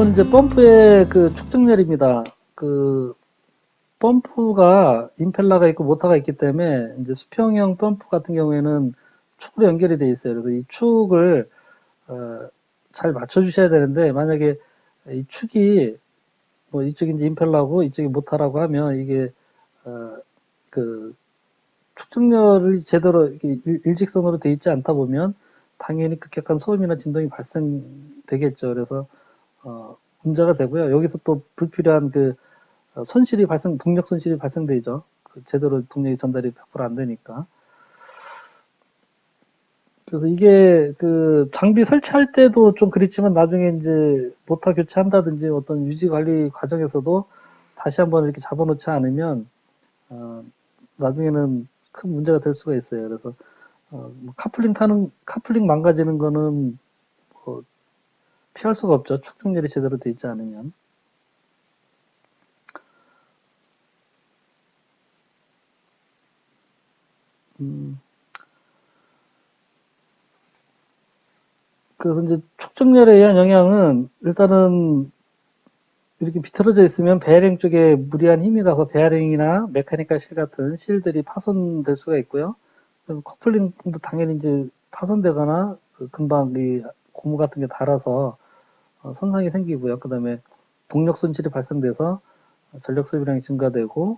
이건 이제 펌프의 그 축적열입니다. 그 펌프가 임펠러가 있고 모터가 있기 때문에 이제 수평형 펌프 같은 경우에는 축으로 연결이 돼 있어요. 그래서 이 축을 잘 맞춰주셔야 되는데 만약에 이 축이 뭐 이쪽이 이제 임펠러고 이쪽이 모터라고 하면 이게 그 축적열이 제대로 이렇게 일직선으로 돼 있지 않다 보면 당연히 급격한 소음이나 진동이 발생되겠죠. 그래서 문제가 되고요. 여기서 또 불필요한 그 손실이 동력 손실이 발생되죠. 제대로 동력이 전달이 100%안 되니까. 그래서 이게 그 장비 설치할 때도 좀 그렇지만 나중에 이제 모터 교체한다든지 어떤 유지 관리 과정에서도 다시 한번 이렇게 잡아놓지 않으면 나중에는 큰 문제가 될 수가 있어요. 그래서 뭐 카플링 망가지는 거는 뭐 피할 수가 없죠. 축적열이 제대로 돼 있지 않으면. 그래서 이제 축적열에 의한 영향은 일단은 이렇게 비틀어져 있으면 베어링 쪽에 무리한 힘이 가서 베어링이나 메카니컬 실 같은 실들이 파손될 수가 있고요. 커플링도 당연히 이제 파손되거나 금방 이 고무 같은 게 닳아서 손상이 생기고요. 그 다음에 동력 손실이 발생돼서 전력 소비량이 증가되고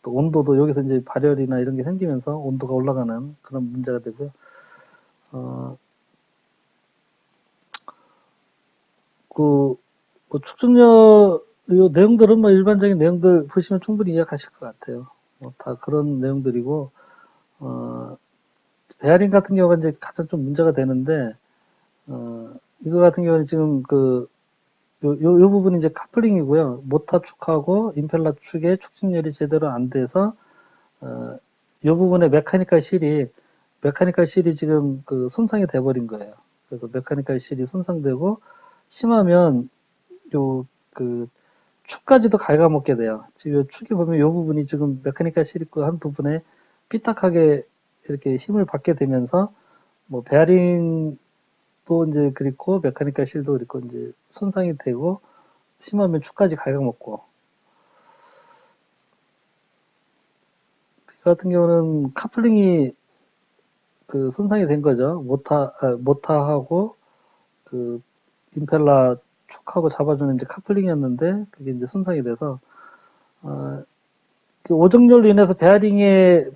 또 온도도 여기서 이제 발열이나 이런 게 생기면서 온도가 올라가는 그런 문제가 되고요. 뭐 축적열 요 내용들은 뭐 일반적인 내용들 보시면 충분히 이해하실 것 같아요. 다 그런 내용들이고 베어링 같은 경우가 이제 가장 좀 문제가 되는데 이거 같은 경우는 지금 요 부분이 이제 카플링이고요. 모터 축하고 임펠러 축의 축진열이 제대로 안 돼서 요 부분에 메카니컬 실이 지금 그 손상이 돼버린 거예요. 그래서 메카니컬 실이 손상되고 심하면 그 축까지도 갉아먹게 돼요. 지금 요 축에 보면 요 부분이 지금 메카니컬 실 있고 한 부분에 삐딱하게 이렇게 힘을 받게 되면서 뭐 베어링도 이제 그렇고 메카니컬 실도 그렇고 이제 손상이 되고 심하면 축까지 갉아먹고 그 같은 경우는 카플링이 그 손상이 된 거죠. 모터하고 그 임펠러 축하고 잡아주는 이제 카플링이었는데 그게 이제 손상이 돼서 그 오정열로 인해서 베어링에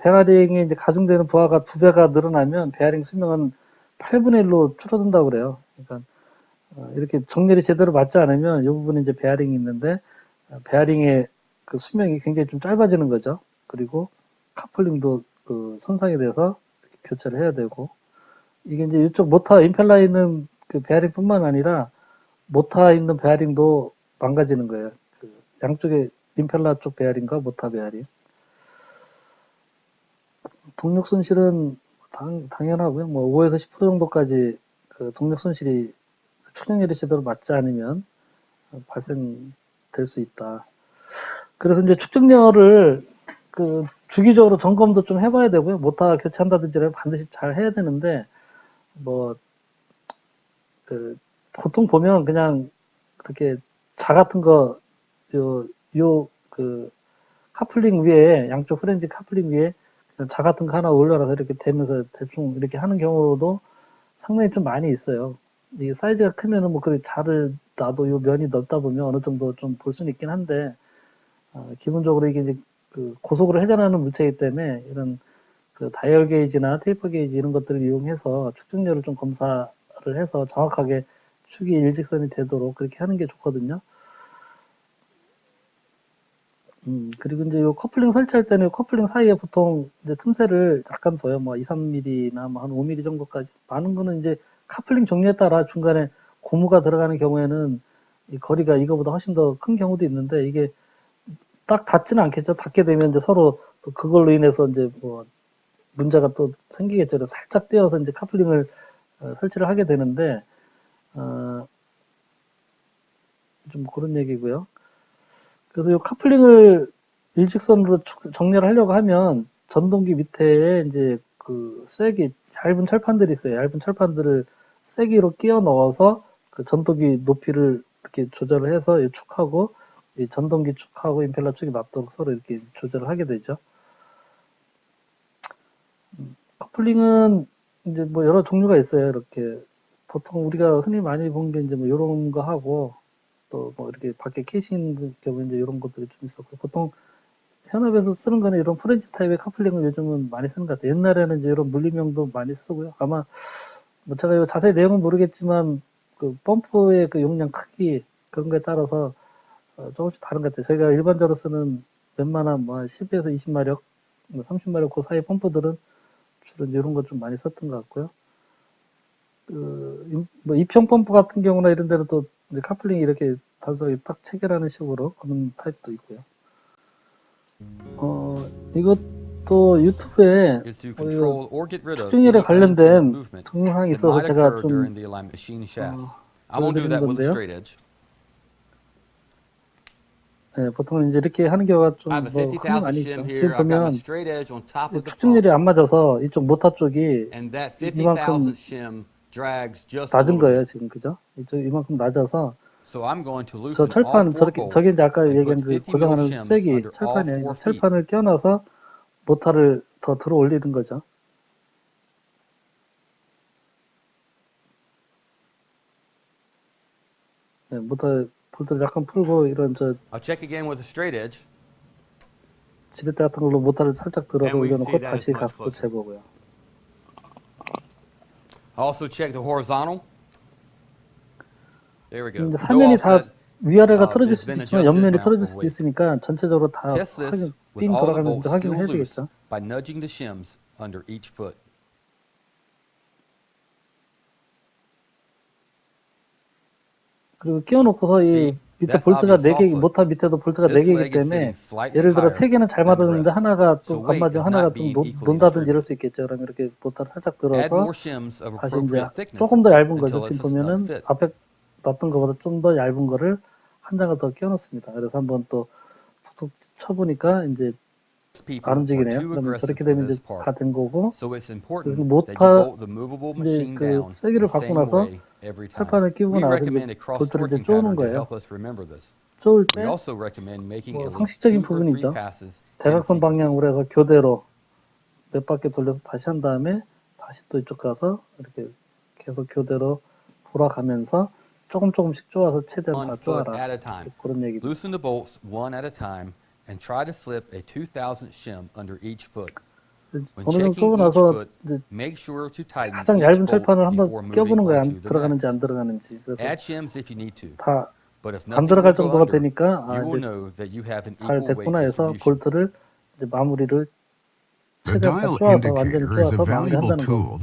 이제 가중되는 부하가 2배가 늘어나면 베어링 수명은 8분의 1로 줄어든다고 그래요. 그러니까 이렇게 정렬이 제대로 맞지 않으면 이 부분에 이제 베어링이 있는데 베어링의 그 수명이 굉장히 좀 짧아지는 거죠. 그리고 카플링도 그 손상이 돼서 이렇게 교체를 해야 되고 이게 이제 이쪽 모터 임펠러에 있는 그 베어링뿐만 아니라 모터에 있는 베어링도 망가지는 거예요. 그 양쪽에 임펠러 쪽 베어링과 모터 베어링. 동력 손실은 당연하고요. 뭐 5에서 10% 정도까지 그 동력 손실이 축력열이 제대로 맞지 않으면 발생될 수 있다. 그래서 이제 축적열을 그 주기적으로 점검도 좀 해봐야 되고요. 모터 교체한다든지를 반드시 잘 해야 되는데 뭐 그 보통 보면 그냥 그렇게 자 같은 거 그 카플링 위에 양쪽 프렌즈 카플링 위에 그냥 자 같은 거 하나 올려놔서 이렇게 대면서 대충 이렇게 하는 경우도 상당히 좀 많이 있어요. 이 사이즈가 크면은 뭐 그래 자를 놔도 요 면이 넓다 보면 어느 정도 좀 볼 수는 있긴 한데 기본적으로 이게 이제 그 고속으로 회전하는 물체이기 때문에 이런 그 다이얼 게이지나 테이퍼 게이지 이런 것들을 이용해서 축적열을 좀 검사를 해서 정확하게 축이 일직선이 되도록 그렇게 하는 게 좋거든요. 그리고 이제 요 커플링 설치할 때는 커플링 사이에 보통 이제 틈새를 약간 둬요. 뭐 2, 3mm나 뭐 한 5mm 정도까지. 많은 거는 이제 카플링 종류에 따라 중간에 고무가 들어가는 경우에는 이 거리가 이거보다 훨씬 더 큰 경우도 있는데 이게 딱 닿지는 않겠죠. 닿게 되면 이제 서로 또 그걸로 인해서 이제 뭐 문제가 또 생기겠죠. 그래서 살짝 떼어서 이제 카플링을 설치를 하게 되는데 좀 그런 얘기고요. 그래서 이 카플링을 일직선으로 정렬을 하려고 하면 전동기 밑에 이제 그 쐐기 얇은 철판들이 있어요. 얇은 철판들을 쐐기로 끼워 넣어서 그 전동기 높이를 이렇게 조절을 해서 이 축하고 이 전동기 축하고 임펠러 축이 맞도록 서로 이렇게 조절을 하게 되죠. 커플링은 이제 뭐 여러 종류가 있어요. 이렇게 보통 우리가 흔히 많이 본 게 이제 뭐 이런 거 하고 또 뭐 이렇게 밖에 캐시는 경우에 이제 이런 것들이 좀 있었고 보통 현업에서 쓰는 거는 이런 프렌치 타입의 커플링을 요즘은 많이 쓰는 것 같아요. 옛날에는 이제 이런 물리명도 많이 쓰고요. 아마 뭐 제가 이 자세히 내용은 모르겠지만 그 펌프의 그 용량 크기 그런 거에 따라서 조금씩 다른 것 같아요. 저희가 일반적으로 쓰는 웬만한 뭐 10에서 20마력, 30마력 그 사이 펌프들은 주로 이런 거 좀 많이 썼던 것 같고요. 뭐 입형 펌프 같은 경우나 이런 데는 또 이제 카플링이 이렇게 단순하게 딱 체결하는 식으로 그런 타입도 있고요. 이것도 유튜브에 축중열에 관련된 동영상이 있어서 제가 좀 보여드리는 건데요. 네, 보통 이제 이렇게 하는 경우가 좀 뭐 흔히 많이 있죠. 지금 보면 축중열이 안 맞아서 이쪽 모터 쪽이 이만큼 낮은 거예요, 지금 그죠? 이만큼 낮아서 저 철판 저게 이제 아까 얘기한 그 고정하는 쐐기 철판을 껴놔서 모터를 더 들어 올리는 거죠. 네, 모터 볼트를 약간 풀고 이런 지렛대 같은 걸로 모터를 살짝 들어서 올려놓고 다시 가서 또 재보고요. Also check the horizontal. There we go. 이제 사면이 다 위아래가 틀어질 수도 있지만 옆면이 틀어질 수도 있으니까 전체적으로 다 삥 돌아가면서 확인을 해야 되겠죠. By nudging the shims under each foot. 그리고 끼워놓고서 이 밑에 볼트가 4개, 모터 밑에도 볼트가 4개이기 때문에 예를 들어 3개는 잘 맞았는데 하나가 또 안 맞으면 하나가 좀 논다든지 이럴 수 있겠죠. 그러면 이렇게 모터를 살짝 들어서 다시 이제 조금 더 얇은 거죠. 지금 보면은 앞에 놨던 것보다 좀 더 얇은 거를 한 장을 더 끼워놓습니다. 그래서 한번 또 툭툭 쳐보니까 이제 안 움직이네요. 그러면 저렇게 되면 이제 다 된 거고, 그래서 모터 이제 그 세기를 받고 나서 철판을 끼우고 나서 이제 볼트를 이제 쪼는 거예요. 쪼을 때 뭐 상식적인 부분이죠. 대각선 방향으로 해서 교대로 몇 바퀴 돌려서 다시 한 다음에 다시 또 이쪽 가서 이렇게 계속 교대로 돌아가면서 조금씩 쪼아서 최대한 다 쪼아라. 그런 얘기죠. Loosen the bolts one at a time and try to slip a 2,000 shim under each foot. 어느 정도 쪼고 나서 이제 가장 얇은 철판을 한번 껴보는 거예요. 안 들어가는지 안 들어가는지. 그래서 다 안 들어갈 정도가 되니까 이제 잘 됐구나 해서 볼트를 이제 마무리를 최대한 쪼아서 완전히 쪼아서 마무리한다는 거.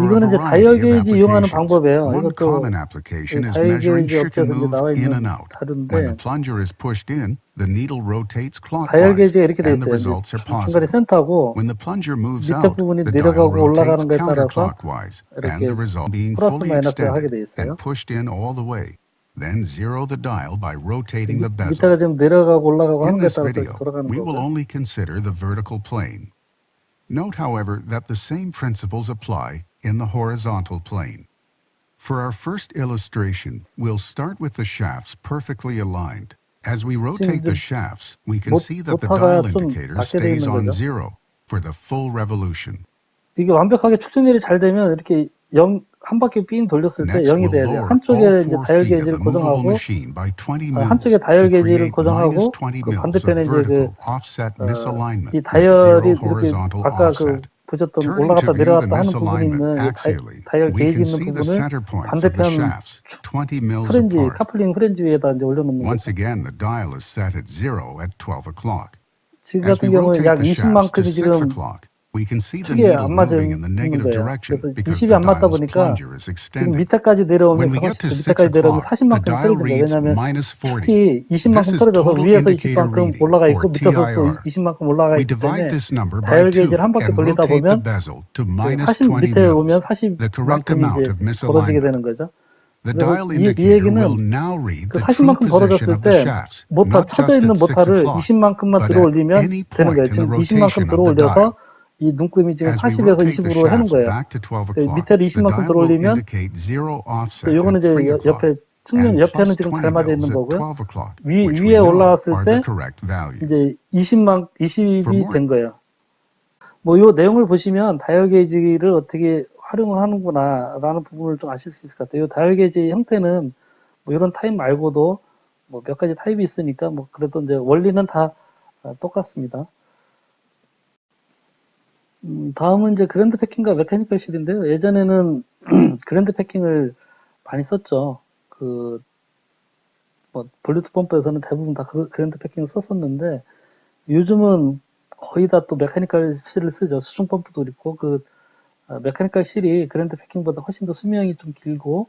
이거는 이제 다이얼 게이지 이용하는 방법이에요. 이것도 다이얼 게이지 업체에서 이제 나와 있는 자료인데 다이얼 게이지가 이렇게 돼 있어요. 중간에 센터하고 밑에 부분이 내려가고 올라가는 것에 따라서 이렇게 플러스 마이너스를 하게 돼 있어요. Then zero the dial by rotating the bezel. 밑에가 지금 내려가고 올라가고 하는 In 것에 this 따라서 video, 돌아가는 we will 거고요. only consider the vertical plane. Note, however, that the same principles apply in the horizontal plane. For our first illustration, we'll start with the shafts perfectly aligned. As we rotate the shafts, we can see that the dial indicator stays on zero for the full revolution. 이게 완벽하게 축전열이 잘 되면 이렇게 한 바퀴 삥 돌렸을 때 0이 돼야 돼요. 한쪽에 이제 다이얼 게이지를 고정하고 한쪽에 다이얼 게이지를 고정하고 그 반대편에 이제 이 다이얼이 이렇게 아까 그 보셨던 올라갔다 내려갔다 하는 부분이 있는 다이얼 게이지 있는 부분을 반대편 프렌지 카플링 프렌지 위에다 이제 올려놓는 거죠. 지금 같은 경우에 약 20만큼이 지금 축에 안 맞는 거예요. 그래서 20이 안 맞다 보니까 지금 밑에까지 내려오면 40만큼 떨어진 거예요. 왜냐하면 축이 20만큼 떨어져서 위에서 20만큼 올라가 있고 밑에서 또 20만큼 올라가 있기 때문에 다이얼 게이지를 한 바퀴 돌리다 보면 40 밑에 오면 40만큼이 이제 벌어지게 되는 거죠. 그리고 이 얘기는 그 40만큼 벌어졌을 때 모터 쳐져 있는 모터를 20만큼만 들어 올리면 되는 거예요. 지금 20만큼 들어 올려서 이 눈금이 지금 40에서 20으로 하는 거예요. 밑에를 20만큼 들어올리면 이거는 이제 옆에 측면 and 옆에는 plus 지금 20 잘 맞아 mils 있는 at 거고요. 12 o'clock, which we 위에 know 올라왔을 are the 때 correct values. 이제 For 20이 more 된 거예요. 뭐 요 내용을 보시면 다이얼 게이지를 어떻게 활용하는구나 라는 부분을 좀 아실 수 있을 것 같아요. 요 다이얼 게이지 형태는 뭐 이런 타입 말고도 뭐 몇 가지 타입이 있으니까 뭐 그래도 이제 원리는 다 똑같습니다. 다음은 이제 그랜드 패킹과 메카니컬 실인데요. 예전에는 그랜드 패킹을 많이 썼죠. 뭐 볼루트 펌프에서는 대부분 다 그랜드 패킹을 썼었는데 요즘은 거의 다 또 메카니컬 실을 쓰죠. 수중 펌프도 그렇고 메카니컬 실이 그랜드 패킹보다 훨씬 더 수명이 좀 길고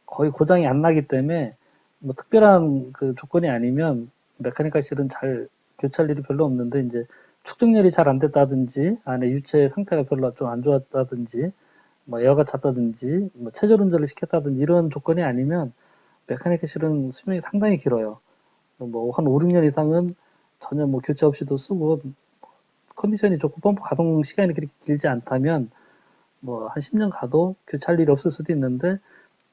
거의 고장이 안 나기 때문에 뭐 특별한 그 조건이 아니면 메카니컬 실은 잘 교체할 일이 별로 없는데 이제 축적열이 잘 안 됐다든지 안에 유체 상태가 별로 좀 안 좋았다든지 뭐 에어가 찼다든지 뭐 체절 운전을 시켰다든지 이런 조건이 아니면 메카니컬 실은 수명이 상당히 길어요. 뭐 한 5, 6년 이상은 전혀 뭐 교체 없이도 쓰고 컨디션이 좋고 펌프 가동 시간이 그렇게 길지 않다면 뭐 한 10년 가도 교체할 일이 없을 수도 있는데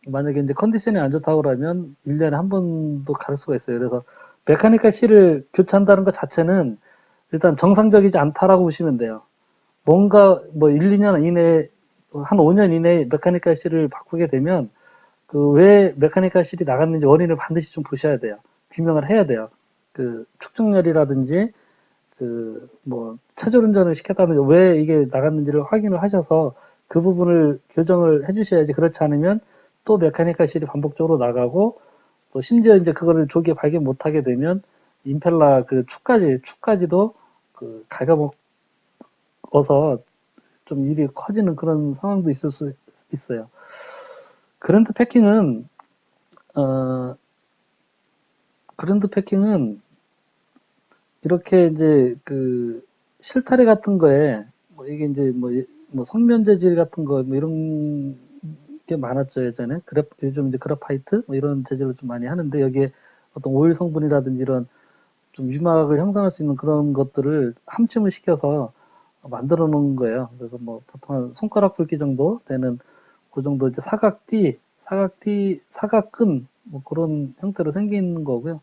만약에 이제 컨디션이 안 좋다고 그러면 1년에 한 번도 갈 수가 있어요. 그래서 메카니컬 실을 교체한다는 것 자체는 일단 정상적이지 않다라고 보시면 돼요. 뭔가 뭐 1, 2년 이내에 한 5년 이내에 메카니컬 실을 바꾸게 되면 그 왜 메카니컬 실이 나갔는지 원인을 반드시 좀 보셔야 돼요. 규명을 해야 돼요. 그 축적열이라든지 뭐 체절 운전을 시켰다든지 왜 이게 나갔는지를 확인을 하셔서 그 부분을 교정을 해주셔야지. 그렇지 않으면 또 메카니컬 실이 반복적으로 나가고 또 심지어 이제 그거를 조기에 발견 못하게 되면 임펠러 그 축까지도 갉아먹어서 좀 일이 커지는 그런 상황도 있을 수 있어요. 그랜드 패킹은 이렇게 이제 실타래 같은 거에 뭐 이게 이제 뭐 성면 재질 같은 거 뭐 이런 게 많았죠. 예전에 요즘 이제 그래파이트 뭐 이런 재질을 좀 많이 하는데 여기에 어떤 오일 성분이라든지 이런 좀 유막을 형성할 수 있는 그런 것들을 함침을 시켜서 만들어 놓은 거예요. 그래서 뭐 보통 한 손가락 굵기 정도 되는 그 정도 이제 사각끈 뭐 그런 형태로 생긴 거고요.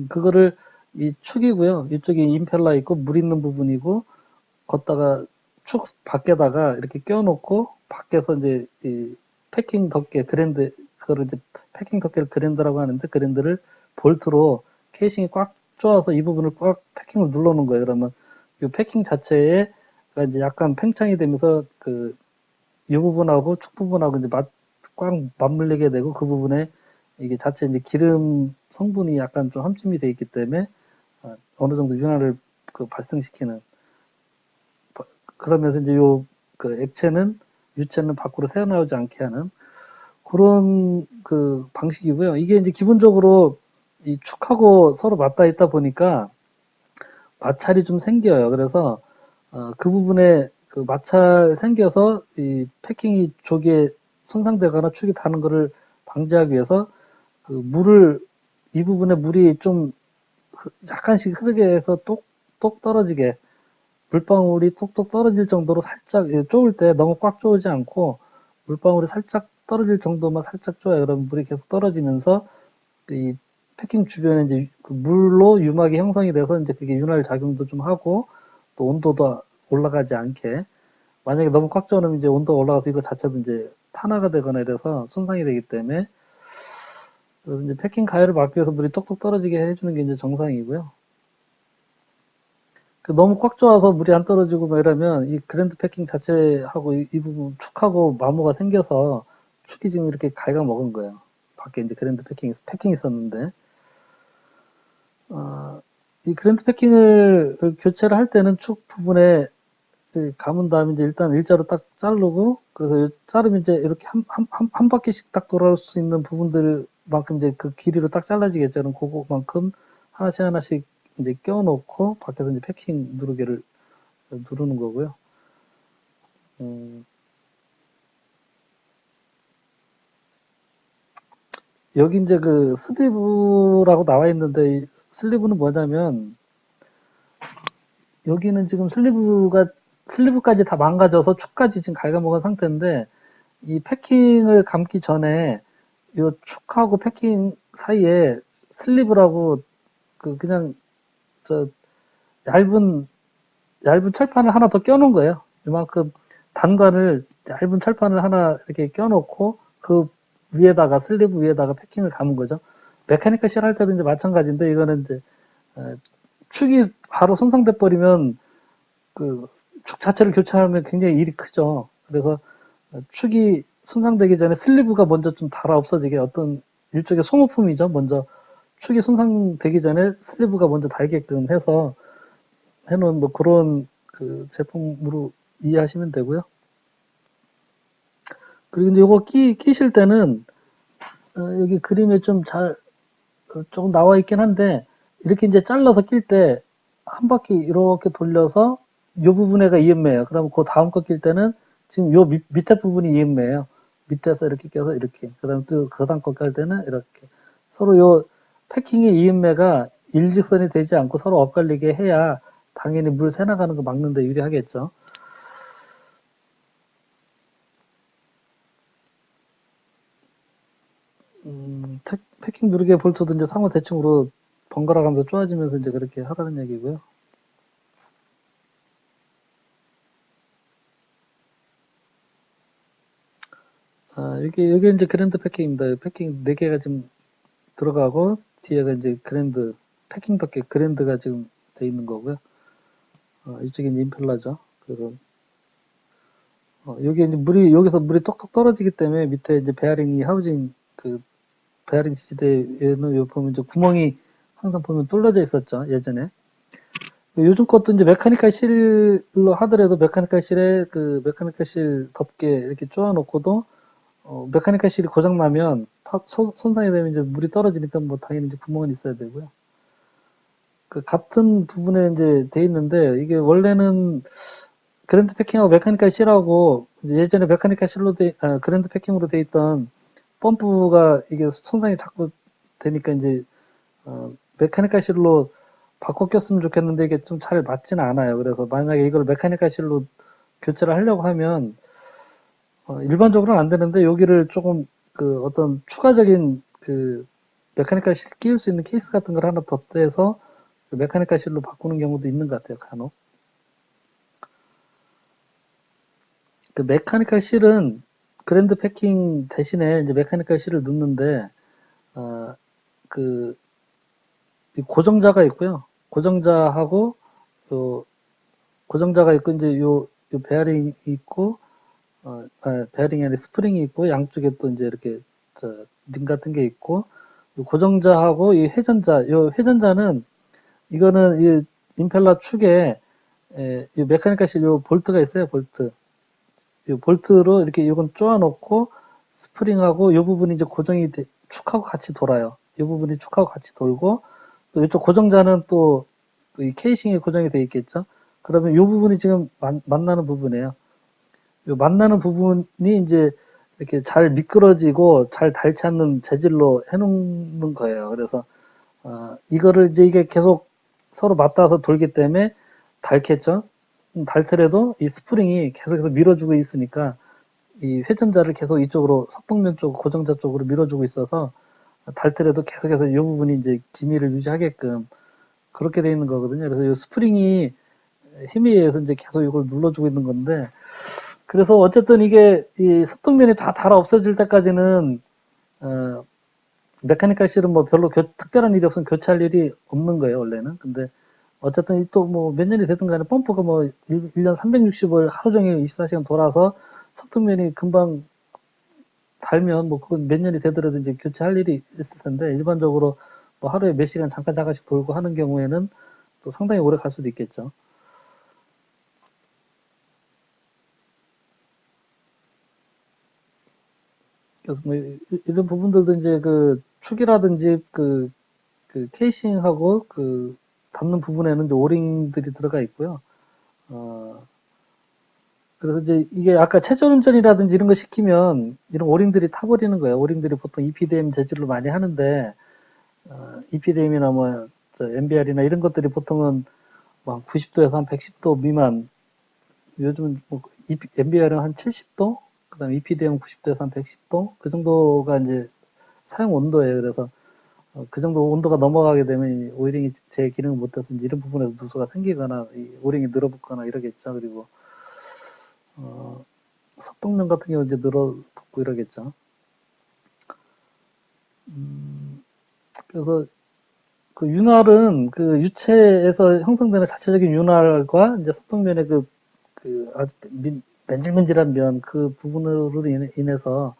그거를 이 축이고요. 이쪽에 임펠러 있고 물 있는 부분이고 걷다가 축 밖에다가 이렇게 껴놓고 밖에서 이제 이 패킹 덮개 그거를 이제 패킹 덮개를 그랜드라고 하는데 그랜드를 볼트로 케이싱이 꽉 조아서 이 부분을 꽉 패킹을 눌러놓은 거예요. 그러면 이 패킹 자체에 이제 약간 팽창이 되면서 이 부분하고 축 부분하고 이제 꽉 맞물리게 되고 그 부분에 이게 자체 이제 기름 성분이 약간 좀 함침이 돼 있기 때문에 어느 정도 윤활을 발생시키는 그러면서 이제 유체는 밖으로 새어나오지 않게 하는 그런 방식이고요. 이게 이제 기본적으로 이 축하고 서로 맞닿아 있다 보니까 마찰이 좀 생겨요. 그래서 그 부분에 마찰 생겨서 이 패킹이 조기에 손상되거나 축이 닿는 거를 방지하기 위해서 이 부분에 물이 좀 약간씩 흐르게 해서 똑똑 떨어지게 물방울이 똑똑 떨어질 정도로 살짝 쪼을 때 너무 꽉 쪼으지 않고 물방울이 살짝 떨어질 정도만 살짝 쪼아요. 그럼 물이 계속 떨어지면서 이 패킹 주변에 이제 물로 유막이 형성이 돼서 이제 그게 윤활 작용도 좀 하고 또 온도도 올라가지 않게 만약에 너무 꽉 쪼으면 이제 온도가 올라가서 이거 자체도 이제 탄화가 되거나 이래서 손상이 되기 때문에 그래서 이제 패킹 가열을 막기 위해서 물이 똑똑 떨어지게 해주는 게 이제 정상이고요. 너무 꽉 조아서 물이 안 떨어지고 뭐 이러면 이 그랜드 패킹 자체하고 이 부분 축하고 마모가 생겨서 축이 지금 이렇게 갉아먹은 거예요. 밖에 이제 그랜드 패킹이 있었는데 이 그랜드 패킹을 교체를 할 때는 축 부분에 감은 다음에 이제 일단 일자로 딱 자르고 그래서 자르면 이제 이렇게 한 바퀴씩 딱 돌아올 수 있는 부분들만큼 이제 그 길이로 딱 잘라지겠죠. 그럼 그거만큼 하나씩 이제 껴놓고 밖에서 이제 패킹 누르개를 누르는 거고요. 여기 이제 슬리브라고 나와 있는데 이 슬리브는 뭐냐면 여기는 지금 슬리브까지 다 망가져서 축까지 지금 갉아먹은 상태인데 이 패킹을 감기 전에 요 축하고 패킹 사이에 슬리브라고 그냥 저 얇은 철판을 하나 더 껴놓은 거예요. 이만큼 단관을 얇은 철판을 하나 이렇게 껴놓고 그 위에다가 슬리브 위에다가 패킹을 감은 거죠. 메카니컬 실 할 때도 이제 마찬가지인데 이거는 이제 축이 바로 손상돼 버리면 축 자체를 교체하면 굉장히 일이 크죠. 그래서 축이 손상되기 전에 슬리브가 먼저 좀 달아 없어지게 어떤 일종의 소모품이죠. 먼저 축이 손상되기 전에 슬리브가 먼저 달게끔 해서 해놓은 뭐 그런 제품으로 이해하시면 되고요. 그리고 이제 요거 끼실 때는 여기 그림에 좀 조금 나와 있긴 한데 이렇게 이제 잘라서 낄 때 한 바퀴 이렇게 돌려서 요 부분에가 EM매예요. 그러면 그 다음 거 낄 때는 지금 요 밑에 부분이 EM매예요. 밑에서 이렇게 껴서 이렇게. 그다음 또 그 다음 거 낄 때는 이렇게. 서로 요 패킹의 EM매가 일직선이 되지 않고 서로 엇갈리게 해야 당연히 물 새나가는 거 막는데 유리하겠죠. 패킹 누르개 볼트도 이제 상호 대칭으로 번갈아 가면서 쪼아지면서 이제 그렇게 하라는 얘기고요. 여기 이제 그랜드 패킹입니다. 패킹 4개가 지금 들어가고, 뒤에가 이제 패킹 덮개 그랜드가 지금 돼 있는 거고요. 이쪽에 이제 임펠러죠. 그래서, 여기 이제 여기서 물이 똑똑 떨어지기 때문에 밑에 이제 베어링이 하우징, 베어링 지지대에는 요 보면 이제 구멍이 항상 보면 뚫려져 있었죠. 예전에. 요즘 것도 이제 메카니컬 실로 하더라도 메카니컬 실에 메카니컬 실 덮개 이렇게 쪼아놓고도 메카니컬 실이 고장나면 손상이 되면 이제 물이 떨어지니까 뭐 당연히 이제 구멍은 있어야 되고요. 같은 부분에 이제 돼 있는데 이게 원래는 그랜드 패킹하고 메카니컬 실하고 예전에 메카니컬 실로 그랜드 패킹으로 돼 있던 펌프가 이게 손상이 자꾸 되니까 이제 메카니컬 실로 바꿔 꼈으면 좋겠는데 이게 좀 잘 맞지는 않아요. 그래서 만약에 이걸 메카니컬 실로 교체를 하려고 하면 일반적으로는 안 되는데 여기를 조금 어떤 추가적인 메카니컬 실 끼울 수 있는 케이스 같은 걸 하나 더 떼서 메카니컬 실로 바꾸는 경우도 있는 것 같아요. 간혹. 메카니컬 실은 그랜드 패킹 대신에 이제 메카니컬 실을 넣는데 고정자가 있고요. 고정자하고 고정자가 있고 이제 요 베어링이 있고 베어링이 아니라 스프링이 있고 양쪽에 또 이제 이렇게 링 같은 게 있고 고정자하고 이 회전자는 이거는 이 임펠러 축에 이 메카니컬 실 요 볼트가 있어요. 이 볼트로 이렇게 이건 쪼아놓고 스프링하고 이 부분이 이제 축하고 같이 돌아요. 이 부분이 축하고 같이 돌고 또 이쪽 고정자는 또 이 케이싱이 고정이 돼 있겠죠. 그러면 이 부분이 지금 만나는 부분이에요. 이 만나는 부분이 이제 이렇게 잘 미끄러지고 잘 닳지 않는 재질로 해놓는 거예요. 그래서 이거를 이제 이게 계속 서로 맞닿아서 돌기 때문에 닳겠죠. 닳더라도 이 스프링이 계속해서 밀어주고 있으니까 이 회전자를 계속 이쪽으로 석동면 쪽 고정자 쪽으로 밀어주고 있어서 닳더라도 계속해서 이 부분이 이제 기미를 유지하게끔 그렇게 돼 있는 거거든요. 그래서 이 스프링이 힘에 의해서 이제 계속 이걸 눌러주고 있는 건데, 그래서 어쨌든 이게 이 습동면이 다 달아 없어질 때까지는 메카니컬 실은 뭐 별로 특별한 일이 없으면 교체할 일이 없는 거예요, 원래는. 근데 어쨌든 또 뭐 몇 년이 되든 간에 펌프가 뭐 1년 360일 하루 종일 24시간 돌아서 습동면이 금방 달면 뭐 그건 몇 년이 되더라도 이제 교체할 일이 있을 텐데, 일반적으로 뭐 하루에 몇 시간 잠깐씩 돌고 하는 경우에는 또 상당히 오래 갈 수도 있겠죠. 그래서 뭐 이런 부분들도 이제 축이라든지 케이싱하고 닿는 부분에는 이제 오링들이 들어가 있고요. 그래서 이제 이게 아까 체전운전이라든지 이런 거 시키면 이런 오링들이 타버리는 거예요. 오링들이 보통 EPDM 재질로 많이 하는데 EPDM이나 뭐 MBR이나 이런 것들이 보통은 뭐 90도에서 한 110도 미만, 요즘은 뭐 MBR은 한 70도, 그다음에 EPDM 90도에서 한 110도 그 정도가 이제 사용 온도예요. 그래서 그 정도 온도가 넘어가게 되면 이 오일링이 제 기능을 못해서 이제 이런 부분에서 누수가 생기거나 이 오일링이 늘어붙거나 이러겠죠. 그리고 섭동면 같은 경우 이제 늘어붙고 이러겠죠. 그래서 그 윤활은 그 유체에서 형성되는 자체적인 윤활과 이제 섭동면의 그 아주 맨질맨질한 면 그 부분으로 인해서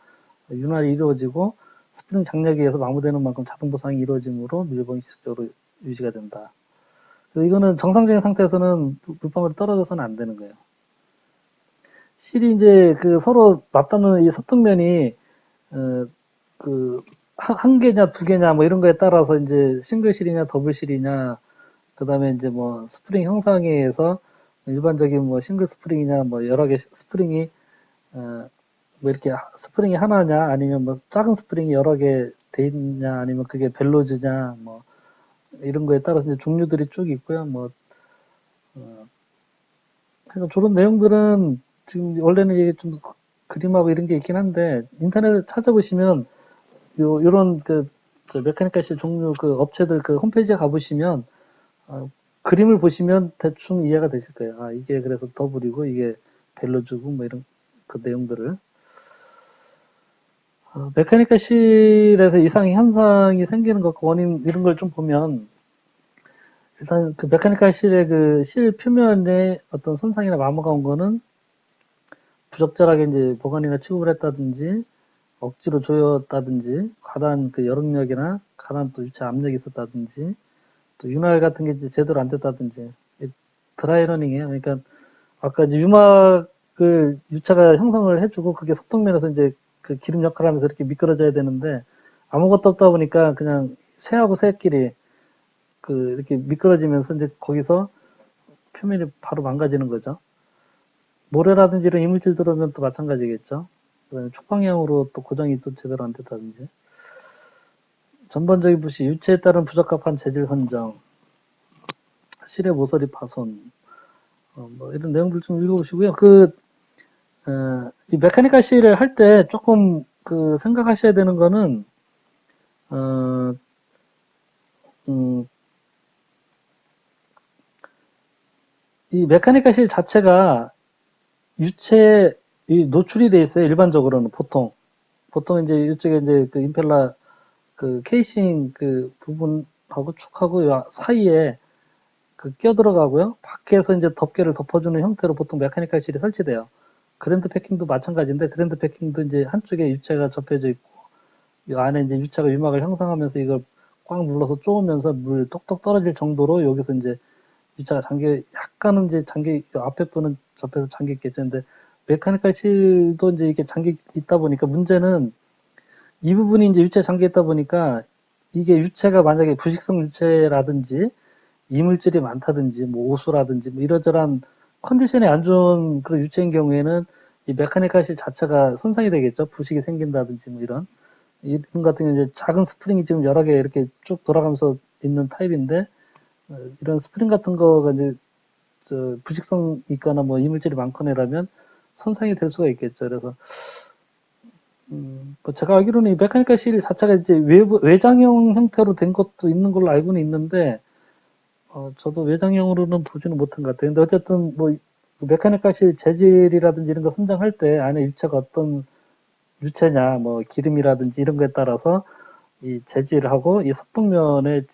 윤활이 이루어지고 스프링 장력에 의해서 마모되는 만큼 자동 보상이 이루어짐으로 밀봉이 지속적으로 유지가 된다. 이거는 정상적인 상태에서는 물방울이 떨어져서는 안 되는 거예요. 실이 이제 그 서로 맞닿는 이 섭등면이 한 개냐 두 개냐 뭐 이런 거에 따라서 이제 싱글실이냐 더블실이냐 그다음에 이제 뭐 스프링 형상에 의해서 일반적인 뭐 싱글 스프링이냐 뭐 여러 개 스프링이 뭐 이렇게 스프링이 하나냐 아니면 뭐 작은 스프링이 여러 개 돼 있냐 아니면 그게 벨로즈냐 뭐 이런 거에 따라서 이제 종류들이 쭉 있고요. 뭐 그러니까 저런 내용들은 지금 원래는 이게 좀 그림하고 이런 게 있긴 한데 인터넷에 찾아보시면 요런 메카니컬실 종류 그 업체들 그 홈페이지에 가보시면 그림을 보시면 대충 이해가 되실 거예요. 아 이게 그래서 더블이고 이게 벨로즈고 뭐 이런 그 내용들을 메카니컬 실에서 이상 현상이 생기는 것과 원인 이런 걸 좀 보면 일단 그 메카니컬 실의 그 실 표면에 어떤 손상이나 마모가 온 거는 부적절하게 이제 보관이나 취급을 했다든지 억지로 조였다든지 과다한 그 여름력이나 과다한 또 유체 압력이 있었다든지 또 윤활 같은 게 이제 제대로 안 됐다든지 드라이러닝이에요. 그러니까 아까 이제 유막을 유차가 형성을 해주고 그게 섭동면에서 이제 그 기름 역할을 하면서 이렇게 미끄러져야 되는데 아무것도 없다 보니까 그냥 쇠하고 쇠끼리 그 이렇게 미끄러지면서 이제 거기서 표면이 바로 망가지는 거죠. 모래라든지 이런 이물질 들어오면 또 마찬가지겠죠. 그다음에 축방향으로 또 고정이 또 제대로 안 됐다든지 전반적인 부시, 유체에 따른 부적합한 재질 선정, 실의 모서리 파손, 뭐 이런 내용들 좀 읽어보시고요. 이 메카니컬 실을 할 때 조금 그 생각하셔야 되는 거는 이 메카니컬 실 자체가 유체에 노출이 돼 있어요. 일반적으로는 보통 이제 이쪽에 이제 그 임펠러 그 케이싱 그 부분하고 축하고 사이에 그 껴 들어가고요. 밖에서 이제 덮개를 덮어주는 형태로 보통 메카니컬 실이 설치돼요. 그랜드 패킹도 마찬가지인데 그랜드 패킹도 이제 한쪽에 유체가 접혀져 있고 이 안에 이제 유체가 유막을 형성하면서 이걸 꽉 눌러서 쪼으면서 물 똑똑 떨어질 정도로 여기서 이제 유체가 약간은 이제 앞에 부는 접해서 잠겨 있겠죠. 근데 메카니컬 실도 이제 이게 잠겨 있다 보니까 문제는 이 부분이 이제 유체에 잠겨 있다 보니까 이게 유체가 만약에 부식성 유체라든지 이물질이 많다든지 뭐 오수라든지 뭐 이러저러한 컨디션이 안 좋은 그런 유체인 경우에는 이 메카니컬 실 자체가 손상이 되겠죠. 부식이 생긴다든지 뭐 이런 같은 경우 이제 작은 스프링이 지금 여러 개 이렇게 쭉 돌아가면서 있는 타입인데 이런 스프링 같은 거가 이제 부식성 있거나 뭐 이물질이 많거나 이러면 손상이 될 수가 있겠죠. 그래서 뭐 제가 알기로는 이 메카니컬 실 자체가 이제 외장형 형태로 된 것도 있는 걸로 알고는 있는데 저도 외장형으로는 보지는 못한 것 같아요. 근데 어쨌든 뭐 메카니컬 실 재질이라든지 이런 거 선정할 때 안에 유체가 어떤 유체냐, 뭐 기름이라든지 이런 거에 따라서 이 재질하고 이 섭동면의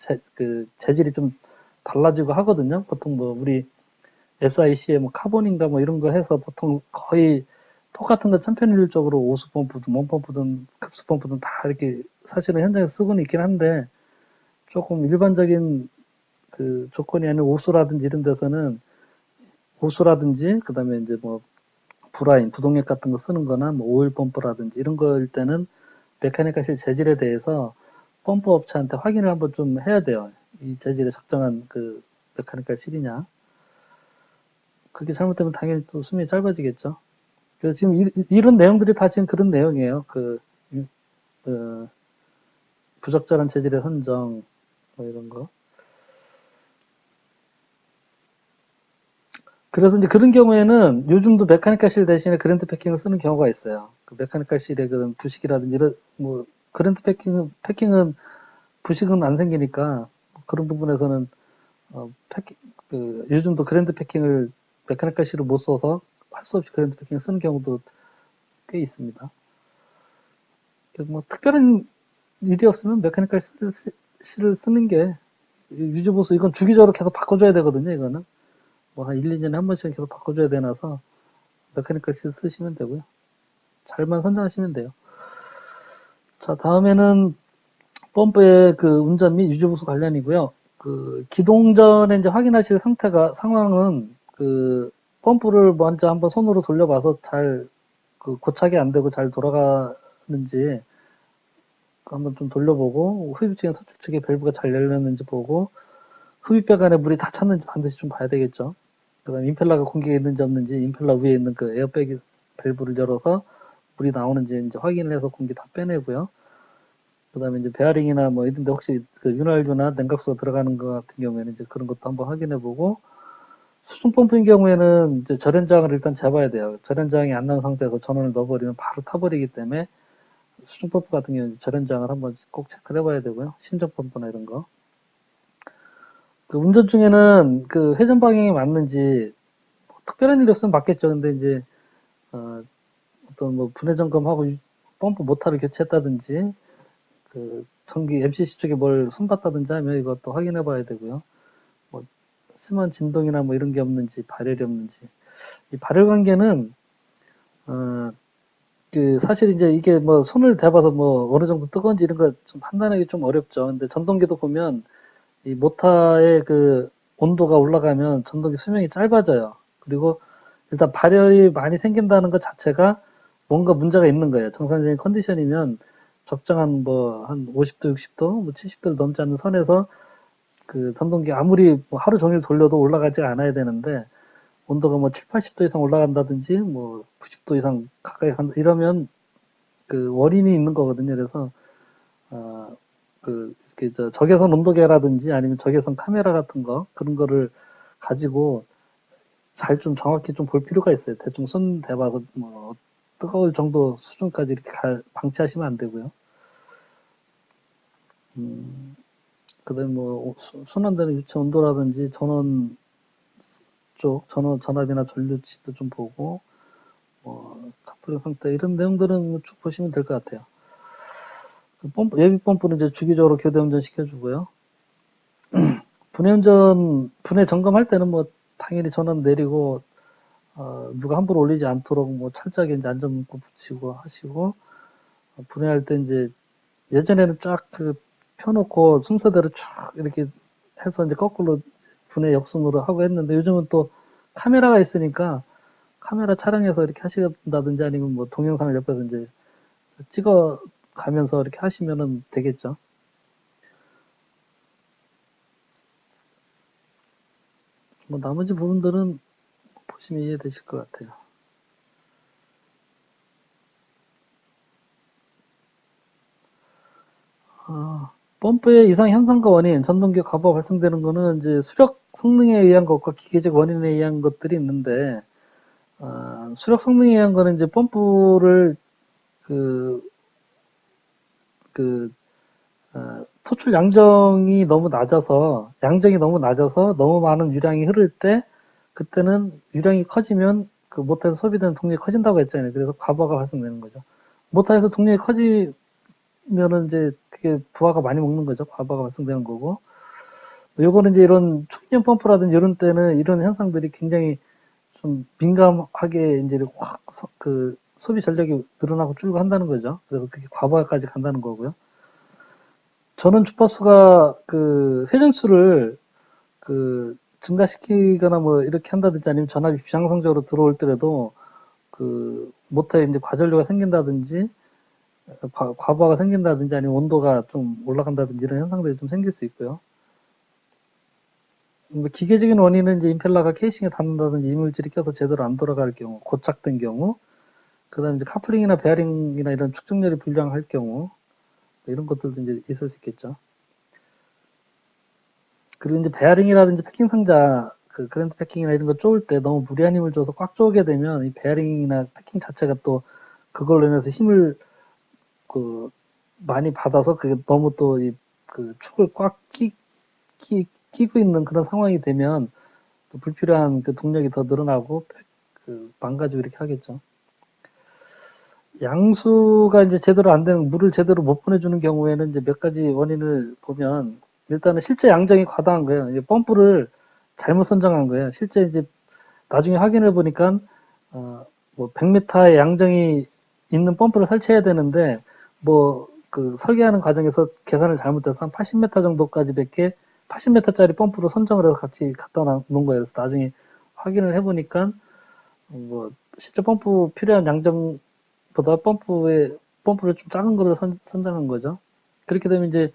재질이 좀 달라지고 하거든요. 보통 뭐 우리 SIC에 뭐 카본인가 뭐 이런 거 해서 보통 거의 똑같은 거 천편일률적으로 오수 펌프든 원 펌프든 급수 펌프든 다 이렇게 사실은 현장에서 쓰고는 있긴 한데 조금 일반적인 그 조건이 아닌 오수라든지 이런 데서는 오수라든지 그다음에 이제 뭐 브라인 부동액 같은 거 쓰는 거나 뭐 오일 펌프라든지 이런 거일 때는 메카니컬 실 재질에 대해서 펌프 업체한테 확인을 한번 좀 해야 돼요. 이 재질에 적정한 그 메카니컬 실이냐. 그게 잘못되면 당연히 또 수명이 짧아지겠죠. 그래서 지금 이런 내용들이 다 지금 그런 내용이에요. 부적절한 재질의 선정, 뭐 이런 거. 그래서 이제 그런 경우에는 요즘도 메카니컬 실 대신에 그랜드 패킹을 쓰는 경우가 있어요. 그 메카니컬 실의 그런 부식이라든지 이런 뭐 그랜드 패킹은 부식은 안 생기니까 그런 부분에서는 요즘도 그랜드 패킹을 메카니컬 실을 못 써서 할 수 없이 그랜드 패킹을 쓰는 경우도 꽤 있습니다. 뭐 특별한 일이 없으면 메카니컬 실을 쓰는 게 유지보수 이건 주기적으로 계속 바꿔줘야 되거든요. 이거는 뭐 한 1, 2년에 한 번씩 계속 바꿔줘야 되나서 메카니컬 실 쓰시면 되고요. 잘만 선정하시면 돼요. 자, 다음에는 펌프의 그 운전 및 유지보수 관련이고요. 그 기동 전에 이제 확인하실 상황은 그 펌프를 먼저 한번 손으로 돌려봐서 잘 그 고착이 안 되고 잘 돌아가는지 한번 좀 돌려보고 흡입 측이나 소출 측에 밸브가 잘 열렸는지 보고 흡입벽 안에 물이 다 찼는지 반드시 좀 봐야 되겠죠. 그다음에 임펠러가 공기가 있는지 없는지 임펠러 위에 있는 그 에어백 밸브를 열어서 물이 나오는지 이제 확인을 해서 공기 다 빼내고요. 그다음에 이제 베어링이나 뭐 이런데 혹시 그 윤활유나 냉각수가 들어가는 것 같은 경우에는 이제 그런 것도 한번 확인해보고 수중 펌프인 경우에는 이제 절연장을 일단 잡아야 돼요. 절연장이 안 나온 상태에서 전원을 넣어버리면 바로 타버리기 때문에 수중 펌프 같은 경우는 절연장을 한번 꼭 체크를 해봐야 되고요. 심정 펌프나 이런 거. 그 운전 중에는 그 회전 방향이 맞는지 뭐 특별한 일이 없으면 맞겠죠. 근데 이제 어떤 뭐 분해 점검하고 펌프 모터를 교체했다든지 그 전기 MCC 쪽에 뭘 손봤다든지 하면 이것도 확인해 봐야 되고요. 뭐 심한 진동이나 뭐 이런 게 없는지 발열이 없는지 이 발열 관계는 그 사실 이제 이게 뭐 손을 대봐서 뭐 어느 정도 뜨거운지 이런 거 좀 판단하기 좀 어렵죠. 근데 전동기도 보면 이 모터의 그 온도가 올라가면 전동기 수명이 짧아져요. 그리고 일단 발열이 많이 생긴다는 것 자체가 뭔가 문제가 있는 거예요. 정상적인 컨디션이면 적정한 뭐 한 50도, 60도, 뭐 70도를 넘지 않는 선에서 그 전동기 아무리 뭐 하루 종일 돌려도 올라가지 않아야 되는데 온도가 뭐 7, 80도 이상 올라간다든지 뭐 90도 이상 가까이 간다 이러면 그 원인이 있는 거거든요. 그래서 그 이렇게 저 적외선 온도계라든지 아니면 적외선 카메라 같은 거 그런 거를 가지고 잘 좀 정확히 좀 볼 필요가 있어요. 대충 손 대봐서 뭐 뜨거울 정도 수준까지 이렇게 방치하시면 안 되고요. 그다음에 뭐 순환되는 유체 온도라든지 전원 쪽 전압이나 전류치도 좀 보고 카플링 상태 이런 내용들은 쭉 보시면 될 것 같아요. 그 예비 펌프는 이제 주기적으로 교대 운전 시켜주고요. 분해 점검할 때는 뭐 당연히 전원 내리고 누가 함부로 올리지 않도록 뭐 철저하게 이제 안전문구 붙이고 하시고 분해할 때 이제 예전에는 쫙 그 펴놓고 순서대로 쭉 이렇게 해서 이제 거꾸로 분해 역순으로 하고 했는데 요즘은 또 카메라가 있으니까 카메라 촬영해서 이렇게 하신다든지 아니면 뭐 동영상을 옆에서 이제 찍어 가면서 이렇게 하시면은 되겠죠. 뭐 나머지 부분들은 보시면 이해되실 것 같아요. 펌프의 이상 현상과 원인, 전동기 과부하 발생되는 거는 이제 수력 성능에 의한 것과 기계적 원인에 의한 것들이 있는데, 수력 성능에 의한 거는 이제 펌프를 토출 양정이 너무 낮아서 너무 많은 유량이 흐를 때, 그때는 유량이 커지면 그 모터에서 소비되는 동력이 커진다고 했잖아요. 그래서 과부하가 발생되는 거죠. 모터에서 동력이 커지면은 이제 그게 부하가 많이 먹는 거죠. 과부하가 발생되는 거고. 요거는 이제 이런 초기형 펌프라든지 이런 때는 이런 현상들이 굉장히 좀 민감하게 이제 그 소비 전력이 늘어나고 줄고 한다는 거죠. 그래서 그게 과부하까지 간다는 거고요. 전원 주파수가 그 회전수를 그 증가시키거나 뭐 이렇게 한다든지 아니면 전압이 비정상적으로 들어올 때라도 그 모터에 이제 과전류가 생긴다든지 과부하가 생긴다든지 아니면 온도가 좀 올라간다든지 이런 현상들이 좀 생길 수 있고요. 뭐 기계적인 원인은 이제 임펠러가 케이싱에 닿는다든지 이물질이 껴서 제대로 안 돌아갈 경우, 고착된 경우, 그 다음에 이제 카플링이나 베어링이나 이런 축적열이 불량할 경우, 이런 것들도 이제 있을 수 있겠죠. 그리고 이제 베어링이라든지 패킹 상자, 그 그랜드 패킹이나 이런 거 쪼을 때 너무 무리한 힘을 줘서 꽉 쪼게 되면 이 베어링이나 패킹 자체가 또 그걸로 인해서 힘을 그 많이 받아서 그게 너무 또 그 축을 꽉 끼고 있는 그런 상황이 되면 또 불필요한 그 동력이 더 늘어나고 그 망가지고 이렇게 하겠죠. 양수가 이제 제대로 안 되는 물을 제대로 못 보내주는 경우에는 이제 몇 가지 원인을 보면 일단은 실제 양정이 과다한 거예요. 이제 펌프를 잘못 선정한 거예요. 실제 이제 나중에 확인해 보니까 뭐 100m의 양정이 있는 펌프를 설치해야 되는데 뭐 그 설계하는 과정에서 계산을 잘못해서 한 80m 정도까지밖에 80m짜리 펌프로 선정을 해서 같이 갖다 놓은 거예요. 그래서 나중에 확인을 해보니까 뭐 실제 펌프 필요한 양정보다 펌프를 좀 작은 거를 선정한 거죠. 그렇게 되면 이제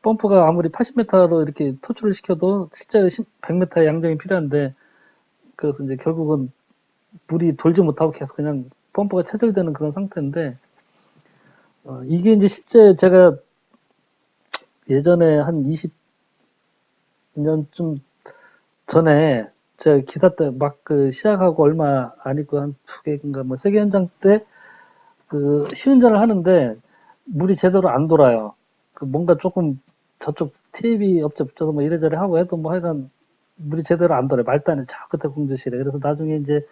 펌프가 아무리 80m로 이렇게 토출을 시켜도 실제 100m의 양정이 필요한데 그래서 이제 결국은 물이 돌지 못하고 계속 그냥 펌프가 체결되는 그런 상태인데 이게 이제 실제 제가 예전에 한 20년쯤 전에 제가 기사 때 막 그 시작하고 얼마 안 있고 한 2개인가 뭐 3개 현장 때 그 시운전을 하는데 물이 제대로 안 돌아요. 그 뭔가 조금 저쪽 TAB 업체 붙여서 뭐 이래저래 하고 해도 뭐 하여간 물이 제대로 안 돌아요. 말단에 저 끝에 공조실에. 그래서 나중에 이제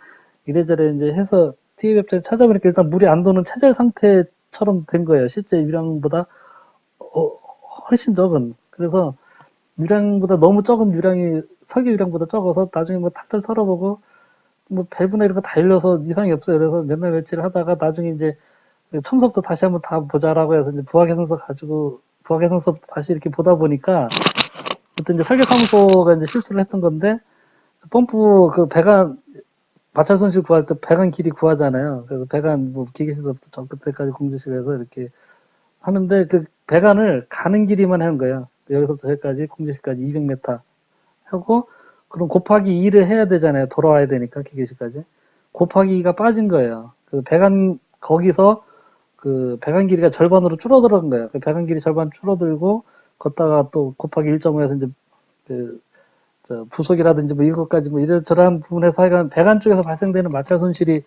이래저래 이제 해서 TAB 업체를 찾아보니까 일단 물이 안 도는 체절 상태처럼 된 거예요. 실제 유량보다 훨씬 적은. 그래서 유량보다 너무 적은 유량이 설계 유량보다 적어서 나중에 뭐 탈탈 털어보고 뭐 밸브나 이런 거 다 열려서 이상이 없어요. 그래서 맨날 며칠 하다가 나중에 이제 청소부터 다시 한번 다 보자라고 해서 이제 부하개선서 가지고 부하개선서부터 다시 이렇게 보다 보니까 그때 이제 설계사무소가 이제 실수를 했던 건데 펌프 그 배관 마찰 손실 구할 때 배관 길이 구하잖아요. 그래서 배관 뭐 기계실서부터 저 끝에까지 공조실에서 이렇게 하는데 그 배관을 가는 길이만 하는 거예요. 여기서부터 여기까지 공조실까지 200m 하고 그럼 곱하기 2를 해야 되잖아요. 돌아와야 되니까 기계실까지. 곱하기 2가 빠진 거예요. 그 배관 거기서 그 배관 길이가 절반으로 줄어드는 거예요. 그 배관 길이 절반 줄어들고 걷다가 또 곱하기 1.5에서 이제 그 부속이라든지 뭐 이것까지 뭐 이런저런 부분에서 하여간 배관 쪽에서 발생되는 마찰 손실이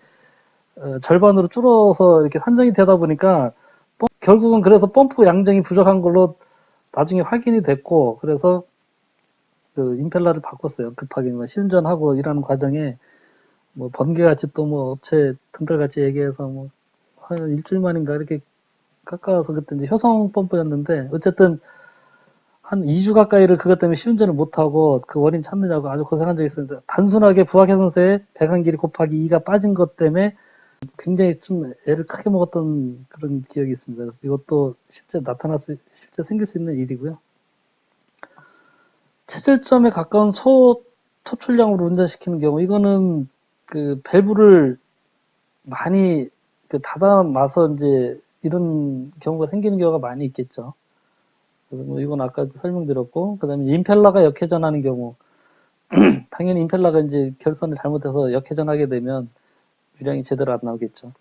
절반으로 줄어서 이렇게 산정이 되다 보니까 결국은 그래서 펌프 양정이 부족한 걸로 나중에 확인이 됐고 그래서 그 임펠러를 바꿨어요. 급하게 뭐 시운전하고 일하는 과정에 뭐 번개같이 또 뭐 업체 등달같이 얘기해서 뭐 한 일주일 만인가 이렇게 깎아서 그때 이제 효성 펌프였는데 어쨌든 한 2주 가까이를 그것 때문에 시운전을 못하고 그 원인 찾느냐고 아주 고생한 적이 있었는데 단순하게 부하개선서에 배관 길이 곱하기 2가 빠진 것 때문에 굉장히 좀 애를 크게 먹었던 그런 기억이 있습니다. 그래서 이것도 실제 실제 생길 수 있는 일이고요. 체절점에 가까운 초출량으로 운전시키는 경우, 이거는 그 밸브를 많이 그 닫아놔서 이제 이런 경우가 생기는 경우가 많이 있겠죠. 그래서 뭐 이건 아까 설명드렸고, 그 다음에 임펠러가 역회전하는 경우, 당연히 임펠러가 이제 결선을 잘못해서 역회전하게 되면 유량이 제대로 안 나오겠죠.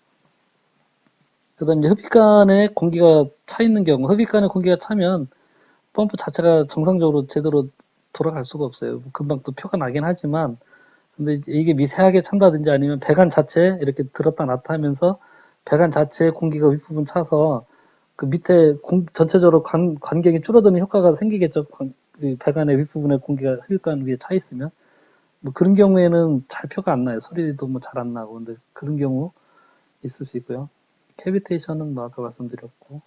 그 다음에 이제 흡입관에 공기가 차 있는 경우, 흡입관에 공기가 차면 펌프 자체가 정상적으로 제대로 돌아갈 수가 없어요. 금방 또 표가 나긴 하지만, 근데 이게 미세하게 찬다든지 아니면 배관 자체에 이렇게 들었다 놨다 하면서 배관 자체에 공기가 윗부분 차서 그 밑에 전체적으로 관경이 줄어드는 효과가 생기겠죠. 그 배관의 윗부분에 공기가 흡입관 위에 차 있으면. 뭐 그런 경우에는 잘 표가 안 나요. 소리도 뭐 잘 안 나고. 근데 그런 경우 있을 수 있고요. 캐비테이션은 뭐 아까 말씀드렸고.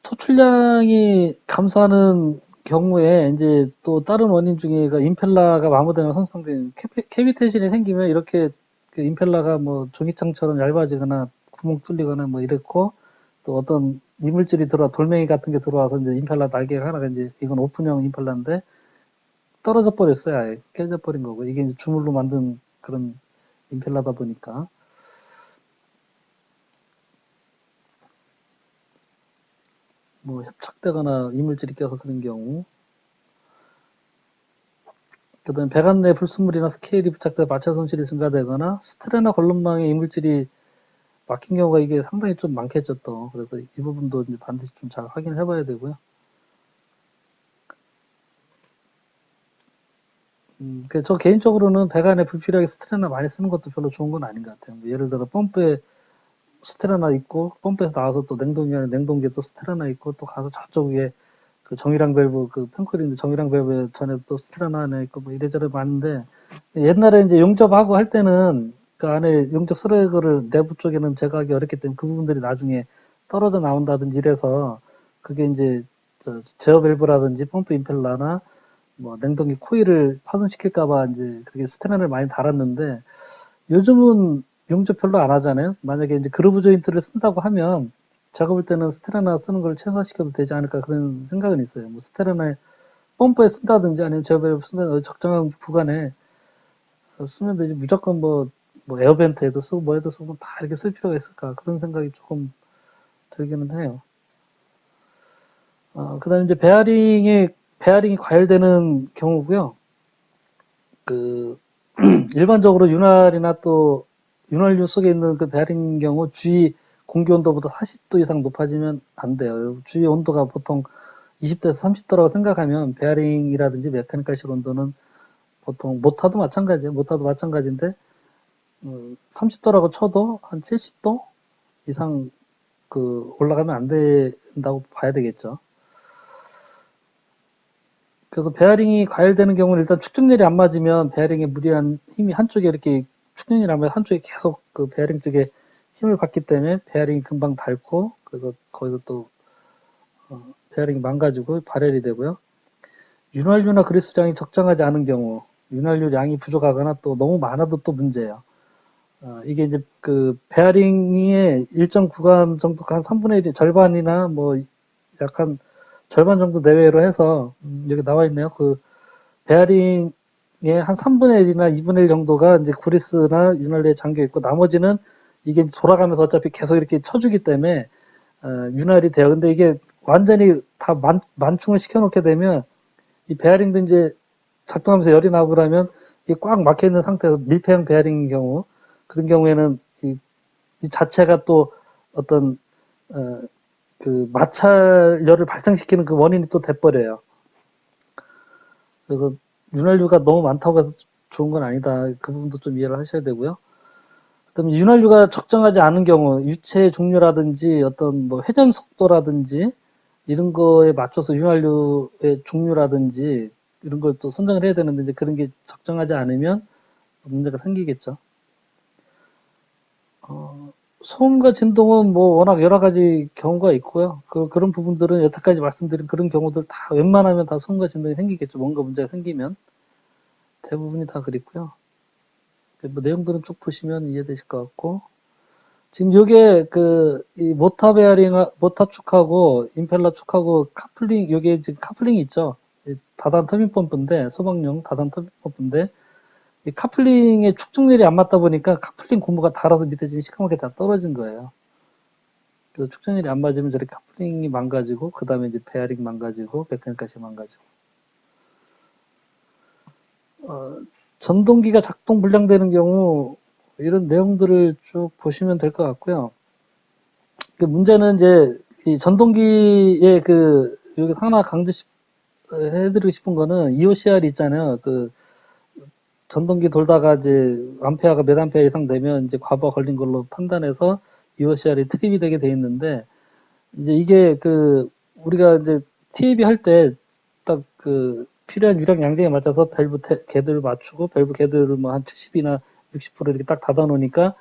토출량이 감소하는 경우에 이제 또 다른 원인 중에가 임펠러가 마모되면 손상된 캐비테이션이 생기면 이렇게 그 임펠러가 뭐 종이창처럼 얇아지거나 구멍 뚫리거나 뭐 이렇고 또 어떤 이물질이 돌멩이 같은 게 들어와서 이제 임펠러 날개가 하나가 이제 이건 오픈형 임펠러인데 떨어져 버렸어요. 아예 깨져 버린 거고 이게 이제 주물로 만든 그런 임펠러다 보니까 뭐 협착되거나 이물질이 껴서 그런 경우 그 다음에 배관 내 불순물이나 스케일이 부착돼 마찰 손실이 증가되거나 스트레나 걸름망에 이물질이 막힌 경우가 이게 상당히 좀 많겠죠 또. 그래서 이 부분도 이제 반드시 좀 잘 확인을 해봐야 되고요. 저 개인적으로는 배관에 불필요하게 스트레나 많이 쓰는 것도 별로 좋은 건 아닌 것 같아요. 뭐 예를 들어 펌프에 스테레나 있고, 펌프에서 나와서 또 냉동기에 또 스테레나 있고, 또 가서 저쪽 위에 그 정유랑 밸브, 그 펜쿨인데 정유랑 밸브 전에 또 스테레나 하나 있고, 뭐 이래저래 많은데, 옛날에 이제 용접하고 할 때는 그 안에 용접 스레그를 내부 쪽에는 제거하기 어렵기 때문에 그 부분들이 나중에 떨어져 나온다든지 이래서 그게 이제 제어 밸브라든지 펌프 임펠러나 뭐 냉동기 코일을 파손시킬까봐 이제 그렇게 스테레나를 많이 달았는데 요즘은 용접 별로 안 하잖아요. 만약에 이제 그루브 조인트를 쓴다고 하면 제가 볼 때는 스테레나 쓰는 걸 최소화시켜도 되지 않을까 그런 생각은 있어요. 뭐 스테레나에 펌프에 쓴다든지 아니면 제어 밸브 쓴다든지 적정한 구간에 쓰면 되지 무조건 뭐 에어벤트에도 쓰고 뭐에도 쓰고 다 이렇게 쓸 필요가 있을까 그런 생각이 조금 들기는 해요. 그다음에 이제 베어링이 과열되는 경우고요. 그 일반적으로 윤활이나 또 윤활유 속에 있는 그 베어링 경우 주위 공기 온도보다 40도 이상 높아지면 안 돼요. 주위 온도가 보통 20도에서 30도라고 생각하면 베어링이라든지 메카니컬실 온도는 보통 모터도 마찬가지인데 30도라고 쳐도 한 70도 이상 그 올라가면 안 된다고 봐야 되겠죠. 그래서 베어링이 과열되는 경우는 일단 축전열이 안 맞으면 베어링에 무리한 힘이 한쪽에 이렇게 축전열이 안 맞으면 한쪽에 계속 그 베어링 쪽에 힘을 받기 때문에 베어링이 금방 닳고 그래서 거기서 또 베어링이 망가지고 발열이 되고요. 윤활유나 그리스량이 적정하지 않은 경우 윤활유 양이 부족하거나 또 너무 많아도 또 문제예요. 이게 이제 그 베어링의 일정 구간 정도 한 3분의 1, 절반이나 뭐 약간 절반 정도 내외로 해서 여기 나와 있네요. 그 베어링의 한 3분의 1이나 2분의 1 정도가 이제 그리스나 윤활유에 잠겨 있고 나머지는 이게 돌아가면서 어차피 계속 이렇게 쳐주기 때문에 윤활이 돼요. 근데 이게 완전히 다 만충을 시켜놓게 되면 이 베어링도 이제 작동하면서 열이 나고 그러면 이게 꽉 막혀 있는 상태에서 밀폐형 베어링인 경우 그런 경우에는 이 자체가 또 어떤 그 마찰열을 발생시키는 그 원인이 또 돼버려요. 그래서 윤활유가 너무 많다고 해서 좋은 건 아니다. 그 부분도 좀 이해를 하셔야 되고요. 그다음에 윤활유가 적정하지 않은 경우 유체 종류라든지 어떤 뭐 회전 속도라든지 이런 거에 맞춰서 윤활유의 종류라든지 이런 걸 또 선정을 해야 되는데 이제 그런 게 적정하지 않으면 문제가 생기겠죠. 소음과 진동은 뭐 워낙 여러 가지 경우가 있고요. 그런 부분들은 여태까지 말씀드린 그런 경우들 다 웬만하면 다 소음과 진동이 생기겠죠. 뭔가 문제가 생기면 대부분이 다 그렇고요. 뭐 내용들은 쭉 보시면 이해되실 것 같고 지금 요게 이 모터 베어링, 모터 축하고 임펠러 축하고 카플링 요게 지금 카플링이 있죠. 다단 터빈 펌프인데 소방용 다단 터빈 펌프인데 이 카플링에 축중률이 안 맞다 보니까 카플링 고무가 닳아서 밑에 지금 시커멓게 다 떨어진 거예요. 그래서 축전율이 안 맞으면 저렇게 카플링이 망가지고 그 다음에 이제 베어링 망가지고 메카니컬이 망가지고 전동기가 작동 불량되는 경우 이런 내용들을 쭉 보시면 될 것 같고요. 그 문제는 이제 이 전동기의 여기서 하나 강조해드리고 싶은 거는 EOCR 있잖아요. 그 전동기 돌다가 이제 암페어가 몇 암페어 이상 되면 이제 과부하 걸린 걸로 판단해서 EOCR이 트립이 되게 돼 있는데 이제 이게 우리가 이제 TAB 할 때 딱 필요한 유량 양정에 맞춰서 밸브 궤도를 맞추고 밸브 궤도를 뭐 한 70이나 60% 이렇게 딱 닫아 놓으니까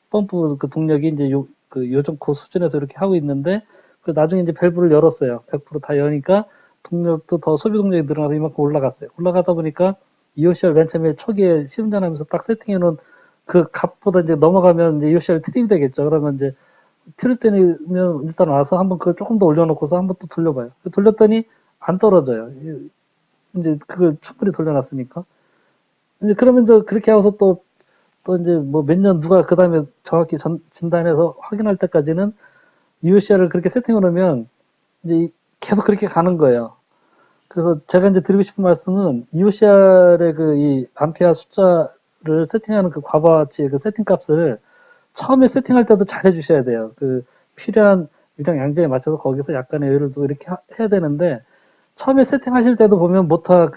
펌프 동력이 이제 요정 그 수준에서 이렇게 하고 있는데 나중에 이제 밸브를 열었어요. 100% 다 여니까 동력도 더 소비 동력이 늘어나서 이만큼 올라갔어요. 올라가다 보니까 EOCR 맨 처음에 초기에 시운전하면서 딱 세팅해 놓은 그 값보다 이제 넘어가면 이제 EOCR 트립이 되겠죠. 그러면 이제 트립 때면 일단 와서 한번 그걸 조금 더 올려놓고서 한번 또 돌려봐요. 돌렸더니 안 떨어져요. 이제 그걸 충분히 돌려놨으니까. 이제 그러면서 그렇게 하고서 또 이제 뭐 몇 년 누가 그 다음에 정확히 진단해서 확인할 때까지는 EOCR을 그렇게 세팅해 놓으면 이제 계속 그렇게 가는 거예요. 그래서 제가 이제 드리고 싶은 말씀은 EOCR의 이 암페어 숫자를 세팅하는 그 과부하치의 그 세팅 값을 처음에 세팅할 때도 잘 해주셔야 돼요. 필요한 유량 양정에 맞춰서 거기서 약간의 여유를 두고 이렇게 해야 되는데 처음에 세팅하실 때도 보면 모터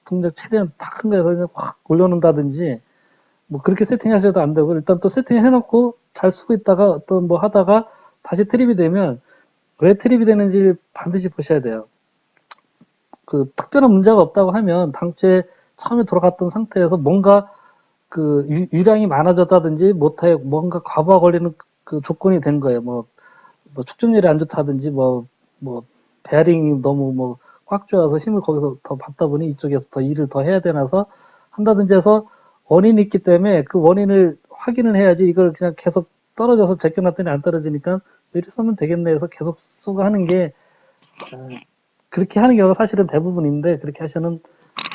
동력 최대한 다 큰 거에서 그냥 확 올려놓는다든지 뭐 그렇게 세팅하셔도 안 되고 일단 또 세팅을 해놓고 잘 쓰고 있다가 어떤 뭐 하다가 다시 트립이 되면 왜 트립이 되는지를 반드시 보셔야 돼요. 그 특별한 문제가 없다고 하면 당초에 처음에 돌아갔던 상태에서 뭔가 그 유량이 많아졌다든지 모터에 뭔가 과부하 걸리는 그 조건이 된 거예요. 뭐 축전율이 안 좋다든지 뭐 베어링이 너무 뭐 꽉 조여서 힘을 거기서 더 받다 보니 이쪽에서 더 일을 더 해야 되나서 한다든지 해서 원인이 있기 때문에 그 원인을 확인을 해야지 이걸 그냥 계속 떨어져서 제껴놨더니 안 떨어지니까 이렇게 쓰면 되겠네 해서 계속 쓰고 하는 게 그렇게 하는 경우가 사실은 대부분인데 그렇게 하셔는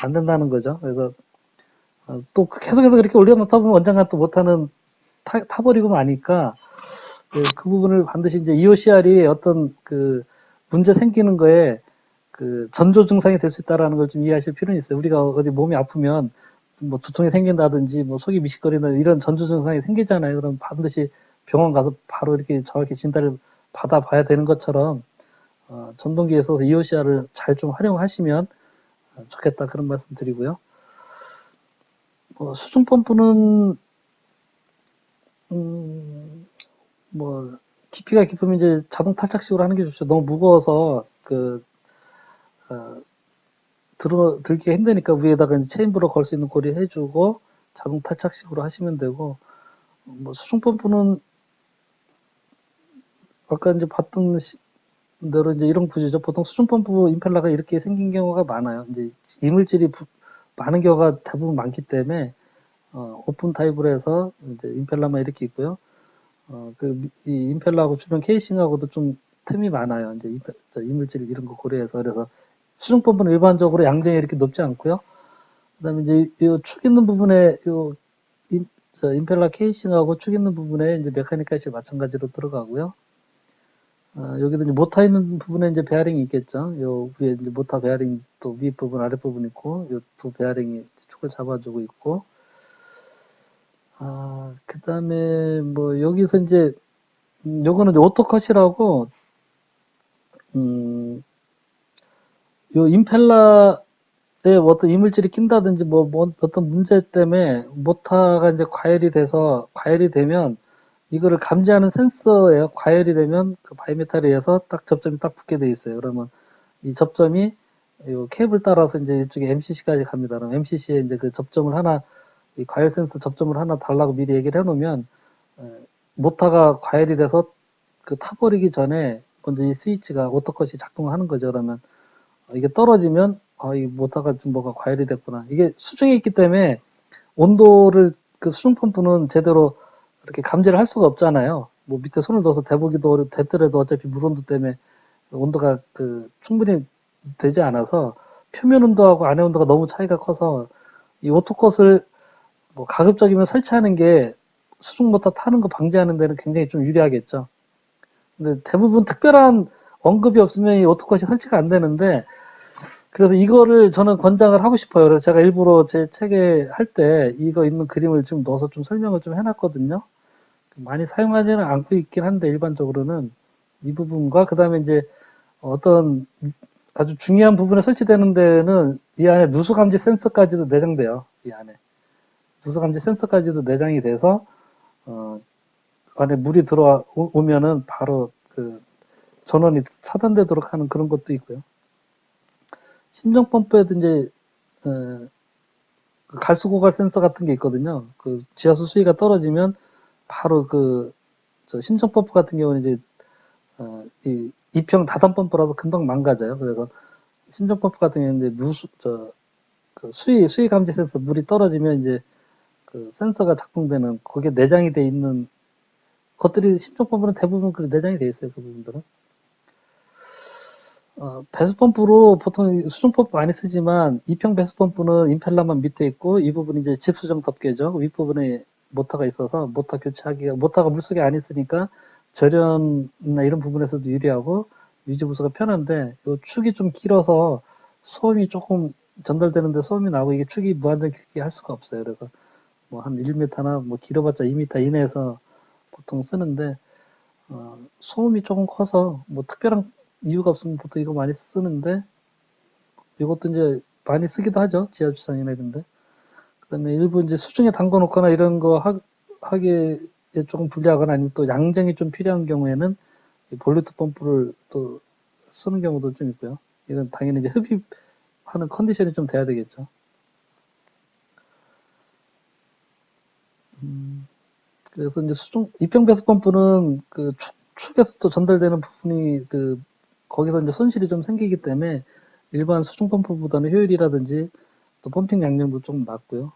안 된다는 거죠. 그래서 또 계속해서 그렇게 올려놓다 보면 언젠가 또 못하는 타버리고 마니까 그 부분을 반드시 이제 EOCR이 어떤 그 문제 생기는 거에 그 전조 증상이 될 수 있다라는 걸 좀 이해하실 필요는 있어요. 우리가 어디 몸이 아프면 뭐 두통이 생긴다든지 뭐 속이 미식거리는 이런 전조 증상이 생기잖아요. 그럼 반드시 병원 가서 바로 이렇게 정확히 진단을 받아봐야 되는 것처럼 전동기에 있어서 EOCR을 잘 좀 활용하시면 좋겠다 그런 말씀 드리고요. 수중 펌프는 뭐 깊이가 깊으면 이제 자동 탈착식으로 하는 게 좋죠. 너무 무거워서 들기가 힘드니까 위에다가 이제 체인브로 걸 수 있는 고리 해주고 자동 탈착식으로 하시면 되고 뭐 수중 펌프는 아까 이제 봤던 대로 이제 이런 구조죠. 보통 수중 펌프 임펠러가 이렇게 생긴 경우가 많아요. 이제 이물질이 많은 경우가 대부분 많기 때문에 오픈 타입으로 해서 이제 임펠러만 이렇게 있고요. 이 임펠러하고 주변 케이싱하고도 좀 틈이 많아요. 이제 이물질 이런 거 고려해서 그래서 수중 펌프는 일반적으로 양정이 이렇게 높지 않고요. 그다음에 이제 이축 있는 부분에 임펠러 케이싱하고 축 있는 부분에 이제 메카니컬시 마찬가지로 들어가고요. 여기도 이제 모터 있는 부분에 이제 베어링이 있겠죠. 요 위에 이제 모터 베어링 또 윗부분 아랫부분 있고 요 두 베어링이 축을 잡아주고 있고 그 다음에 뭐 여기서 이제 요거는 이제 오토컷이라고 요 임펠러에 어떤 이물질이 낀다든지 뭐 어떤 문제 때문에 모터가 이제 과열이 되면 이거를 감지하는 센서예요. 과열이 되면 그 바이메탈에 의해서 딱 접점이 딱 붙게 돼 있어요. 그러면 이 접점이 요 케이블 따라서 이제 이쪽에 MCC까지 갑니다. 그럼 MCC에 이제 그 접점을 하나 이 과열 센서 접점을 하나 달라고 미리 얘기를 해놓으면 모터가 과열이 돼서 그 타버리기 전에 먼저 이 스위치가 오토컷이 작동하는 거죠. 그러면 이게 떨어지면 이 모터가 좀 뭐가 과열이 됐구나. 이게 수중에 있기 때문에 온도를 그 수중 펌프는 제대로 이렇게 감지를 할 수가 없잖아요. 뭐 밑에 손을 넣어서 대보기도 됐더라도 어차피 물 온도 때문에 온도가 충분히 되지 않아서 표면 온도하고 안에 온도가 너무 차이가 커서 이 오토컷을 뭐 가급적이면 설치하는 게 수중 모터 타는 거 방지하는 데는 굉장히 좀 유리하겠죠. 근데 대부분 특별한 언급이 없으면 이 오토컷이 설치가 안 되는데 그래서 이거를 저는 권장을 하고 싶어요. 그래서 제가 일부러 제 책에 할 때 이거 있는 그림을 좀 넣어서 좀 설명을 좀 해놨거든요. 많이 사용하지는 않고 있긴 한데 일반적으로는 이 부분과 그 다음에 이제 어떤 아주 중요한 부분에 설치되는 데는 이 안에 누수감지 센서까지도 내장돼요. 이 안에 누수감지 센서까지도 내장이 돼서 안에 물이 들어오면은 바로 그 전원이 차단되도록 하는 그런 것도 있고요. 심정 펌프에도 이제 갈수 고갈 센서 같은 게 있거든요. 그 지하수 수위가 떨어지면 바로 심정 펌프 같은 경우는 이제 이 이평 다단 펌프라서 금방 망가져요. 그래서 심정 펌프 같은 경우는 이제 그 수위 감지 센서 물이 떨어지면 이제 그 센서가 작동되는 그게 내장이 돼 있는 것들이 심정 펌프는 대부분 그 내장이 돼 있어요. 그 부분들은. 배수 펌프로 보통 수중 펌프 많이 쓰지만 이평 배수 펌프는 임펠러만 밑에 있고 이 부분이 이제 집수정 덮개죠. 윗부분에 모터가 있어서 모터가 물속에 안 있으니까 절연이나 이런 부분에서도 유리하고 유지 보수가 편한데 요 축이 좀 길어서 소음이 조금 전달되는데 소음이 나고 이게 축이 무한정 길게 할 수가 없어요. 그래서 뭐 한 1m나 뭐 길어봤자 2m 이내에서 보통 쓰는데 소음이 조금 커서 뭐 특별한 이유가 없으면 보통 이거 많이 쓰는데 이것도 이제 많이 쓰기도 하죠. 지하주차장이나 이런데. 그다음에 일부 이제 수중에 담궈 놓거나 이런 거 하기에 조금 불리하거나 아니면 또 양정이 좀 필요한 경우에는 이 볼루트 펌프를 또 쓰는 경우도 좀 있고요. 이건 당연히 이제 흡입하는 컨디션이 좀 돼야 되겠죠. 그래서 이제 입형 배수 펌프는 그 축에서 또 전달되는 부분이 거기서 이제 손실이 좀 생기기 때문에 일반 수중 펌프보다는 효율이라든지 또 펌핑 양량도 좀 낮고요.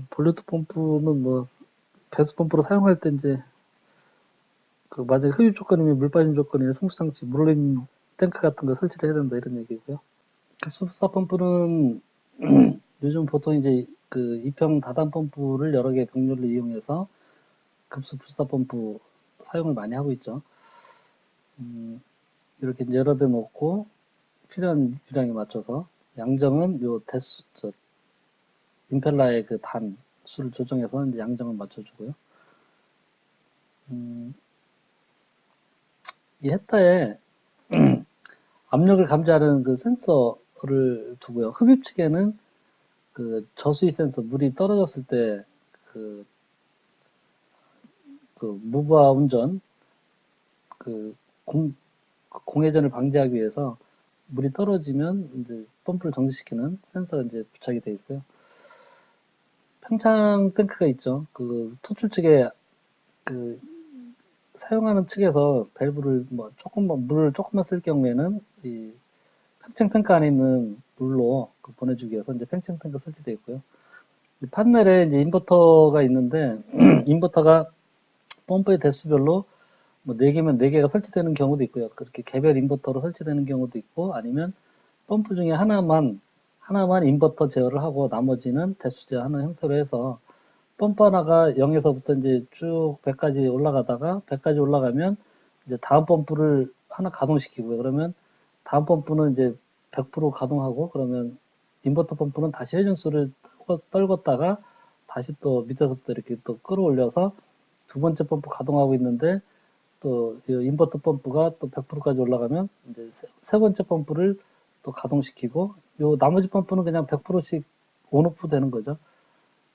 볼루트 펌프는 뭐 배수 펌프로 사용할 때 이제 만약에 흡입 조건이면 물 빠짐 조건이나 풍수장치, 물올림 탱크 같은 거 설치를 해야 된다 이런 얘기고요. 급수부사 펌프는 요즘 보통 이제 입형 다단 펌프를 여러 개 병렬로 이용해서 급수부사 펌프 사용을 많이 하고 있죠. 이렇게 여러 대 놓고 필요한 유량에 맞춰서 양정은 요 임펠러의 그 수를 조정해서 이제 양정을 맞춰주고요. 이 헤타에 압력을 감지하는 그 센서를 두고요. 흡입 측에는 그 저수위 센서, 물이 떨어졌을 때 무브와 운전, 공회전을 방지하기 위해서 물이 떨어지면 이제 펌프를 정지시키는 센서가 이제 부착이 되어 있고요. 평창 탱크가 있죠. 토출 측에 사용하는 측에서 밸브를 물을 조금만 쓸 경우에는 이 팽창 탱크 안에 있는 물로 보내주기 위해서 이제 팽창 탱크 설치되어 있고요. 이 판넬에 이제 인버터가 있는데 인버터가 펌프의 대수별로 뭐 4개면 4개가 설치되는 경우도 있고요. 그렇게 개별 인버터로 설치되는 경우도 있고 아니면 펌프 중에 하나만 인버터 제어를 하고 나머지는 대수 제어하는 형태로 해서 펌프 하나가 0에서부터 이제 쭉 100까지 올라가다가 100까지 올라가면 이제 다음 펌프를 하나 가동시키고요. 그러면 다음 펌프는 이제 100% 가동하고 그러면 인버터 펌프는 다시 회전수를 떨궜다가 다시 또 밑에서부터 이렇게 또 끌어올려서 두 번째 펌프 가동하고 있는데 또 인버터 펌프가 또 100%까지 올라가면 이제 세 번째 펌프를 또 가동시키고 요 나머지 펌프는 그냥 100%씩 온오프 되는 거죠.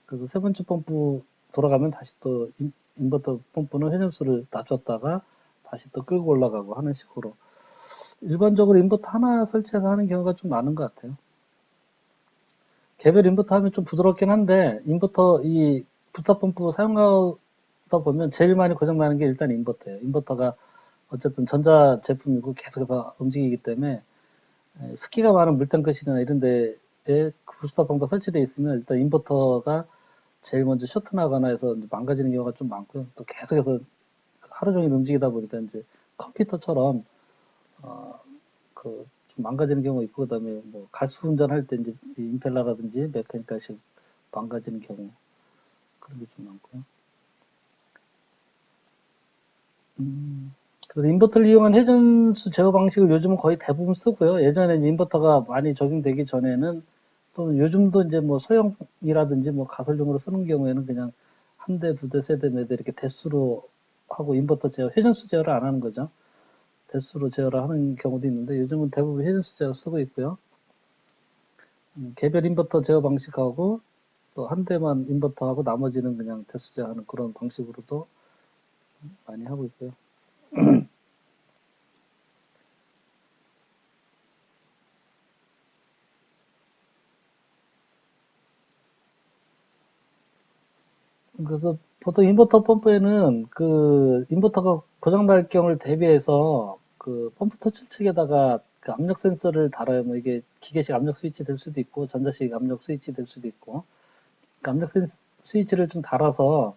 그래서 세 번째 펌프 돌아가면 다시 또 인버터 펌프는 회전수를 낮췄다가 다시 또 끌고 올라가고 하는 식으로 일반적으로 인버터 하나 설치해서 하는 경우가 좀 많은 것 같아요. 개별 인버터 하면 좀 부드럽긴 한데 인버터 이 부타 펌프 사용하다 보면 제일 많이 고장나는 게 일단 인버터예요. 인버터가 어쨌든 전자 제품이고 계속해서 움직이기 때문에 습기가 많은 물탱크실이나 이런 데에 부스터 펌프가 설치되어 있으면 일단 인버터가 제일 먼저 셔트나거나 해서 망가지는 경우가 좀 많고요. 또 계속해서 하루 종일 움직이다 보니까 이제 컴퓨터처럼 좀 망가지는 경우가 있고 그다음에 뭐 가스 운전할 때 이제 임펠러라든지 메카니컬식 망가지는 경우 그런 게 좀 많고요. 그래서 인버터를 이용한 회전수 제어 방식을 요즘은 거의 대부분 쓰고요. 예전에 이제 인버터가 많이 적용되기 전에는 또는 요즘도 이제 뭐 소형이라든지 뭐 가설용으로 쓰는 경우에는 그냥 한 대, 두 대, 세 대, 네 대 이렇게 대수로 하고 인버터 제어, 회전수 제어를 안 하는 거죠. 대수로 제어를 하는 경우도 있는데 요즘은 대부분 회전수 제어 쓰고 있고요. 개별 인버터 제어 방식하고 또 한 대만 인버터하고 나머지는 그냥 대수 제어하는 그런 방식으로도 많이 하고 있고요. 그래서 보통 인버터 펌프에는 인버터가 고장날 경우를 대비해서 펌프 토출 측에다가 압력 센서를 달아요. 뭐 이게 기계식 압력 스위치 될 수도 있고 전자식 압력 스위치 될 수도 있고 압력 스위치를 좀 달아서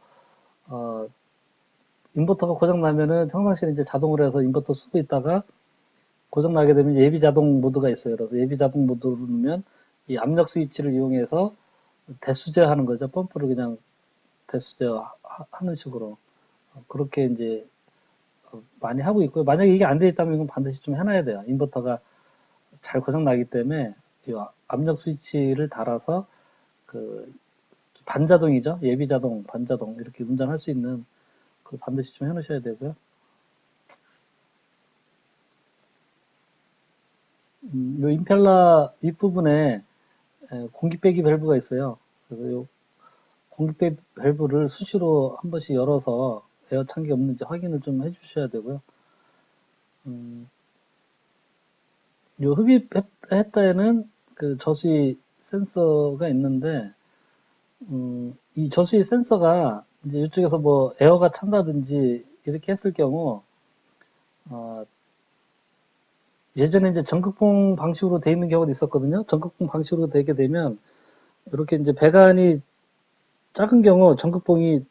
인버터가 고장 나면은 평상시에 이제 자동으로 해서 인버터 쓰고 있다가 고장 나게 되면 예비 자동 모드가 있어요. 그래서 예비 자동 모드를 누르면 이 압력 스위치를 이용해서 대수제하는 거죠. 펌프를 그냥 대수제하는 식으로 그렇게 이제 많이 하고 있고요. 만약에 이게 안 돼 있다면 이건 반드시 좀 해놔야 돼요. 인버터가 잘 고장 나기 때문에 이 압력 스위치를 달아서 반자동이죠. 예비 자동, 반자동 이렇게 운전할 수 있는 반드시 좀 해놓으셔야 되고요. 요 임펠러 윗부분에 공기 빼기 밸브가 있어요. 그래서 공기 밸브를 수시로 한 번씩 열어서 에어 찬 게 없는지 확인을 좀 해주셔야 되고요. 요 흡입 했다에는 그 저수위 센서가 있는데, 이 저수위 센서가 이제 이쪽에서 뭐 에어가 찬다든지 이렇게 했을 경우, 예전에 이제 전극봉 방식으로 돼 있는 경우도 있었거든요. 전극봉 방식으로 되게 되면, 이렇게 이제 배관이 작은 경우 전극봉이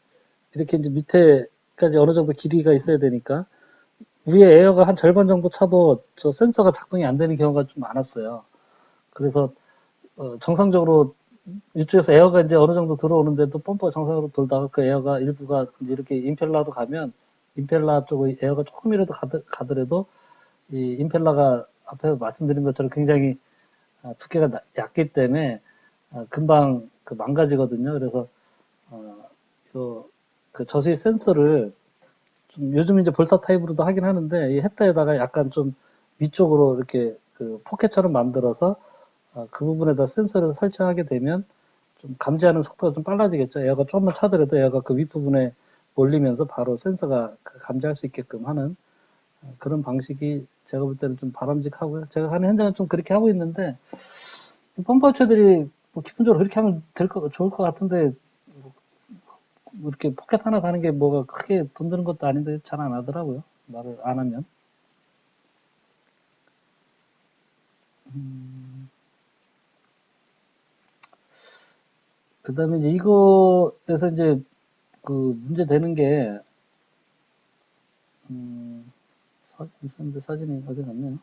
이렇게 이제 밑에까지 어느 정도 길이가 있어야 되니까, 위에 에어가 한 절반 정도 차도 저 센서가 작동이 안 되는 경우가 좀 많았어요. 그래서 정상적으로 이쪽에서 에어가 이제 어느 정도 들어오는데도 펌프가 정상적으로 돌다가 그 에어가 일부가 이제 이렇게 임펠러로 가면 임펠러 쪽의 에어가 조금이라도 가더라도 이 임펠러가 앞에서 말씀드린 것처럼 굉장히 두께가 얇기 때문에 금방 그 망가지거든요. 그래서 그 저수위 센서를 좀 요즘 이제 볼타 타입으로도 하긴 하는데 이 헤드에다가 약간 좀 위쪽으로 이렇게 그 포켓처럼 만들어서 그 부분에다 센서를 설치하게 되면 좀 감지하는 속도가 좀 빨라지겠죠. 에어가 조금만 차더라도 에어가 그 윗부분에 몰리면서 바로 센서가 감지할 수 있게끔 하는 그런 방식이 제가 볼 때는 좀 바람직하고요. 제가 하는 현장은 좀 그렇게 하고 있는데 펌프 업체들이 뭐 기본적으로 그렇게 하면 좋을 것 같은데 뭐 이렇게 포켓 하나 다는 게 뭐가 크게 돈 드는 것도 아닌데 잘 안 하더라고요. 말을 안 하면. 그 다음에 이제 이거에서 이제 그 문제 되는 게, 있었는데 사진이 어디 갔네요.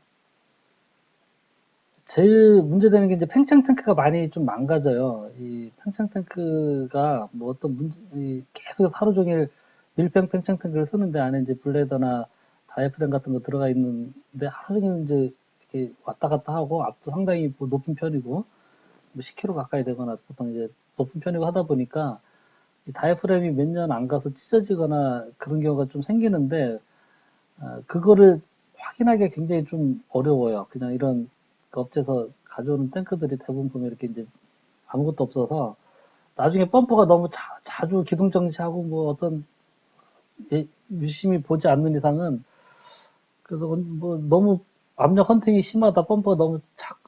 제일 문제 되는 게 이제 팽창 탱크가 많이 좀 망가져요. 이 팽창 탱크가 뭐 어떤 계속 하루 종일 밀폐 팽창 탱크를 쓰는데 안에 이제 블레더나 다이프램 같은 거 들어가 있는데 하루 종일 이제 이렇게 왔다 갔다 하고 압도 상당히 뭐 높은 편이고 뭐 10kg 가까이 되거나 보통 이제 높은 편이고 하다 보니까 이 다이프램이 몇 년 안 가서 찢어지거나 그런 경우가 좀 생기는데 그거를 확인하기가 굉장히 좀 어려워요. 그냥 이런 그 업체에서 가져오는 탱크들이 대부분 보면 이렇게 이제 아무것도 없어서 나중에 펌프가 너무 자주 기동 정지하고 뭐 어떤 유심히 보지 않는 이상은 그래서 뭐 너무 압력 헌팅이 심하다 펌프가 너무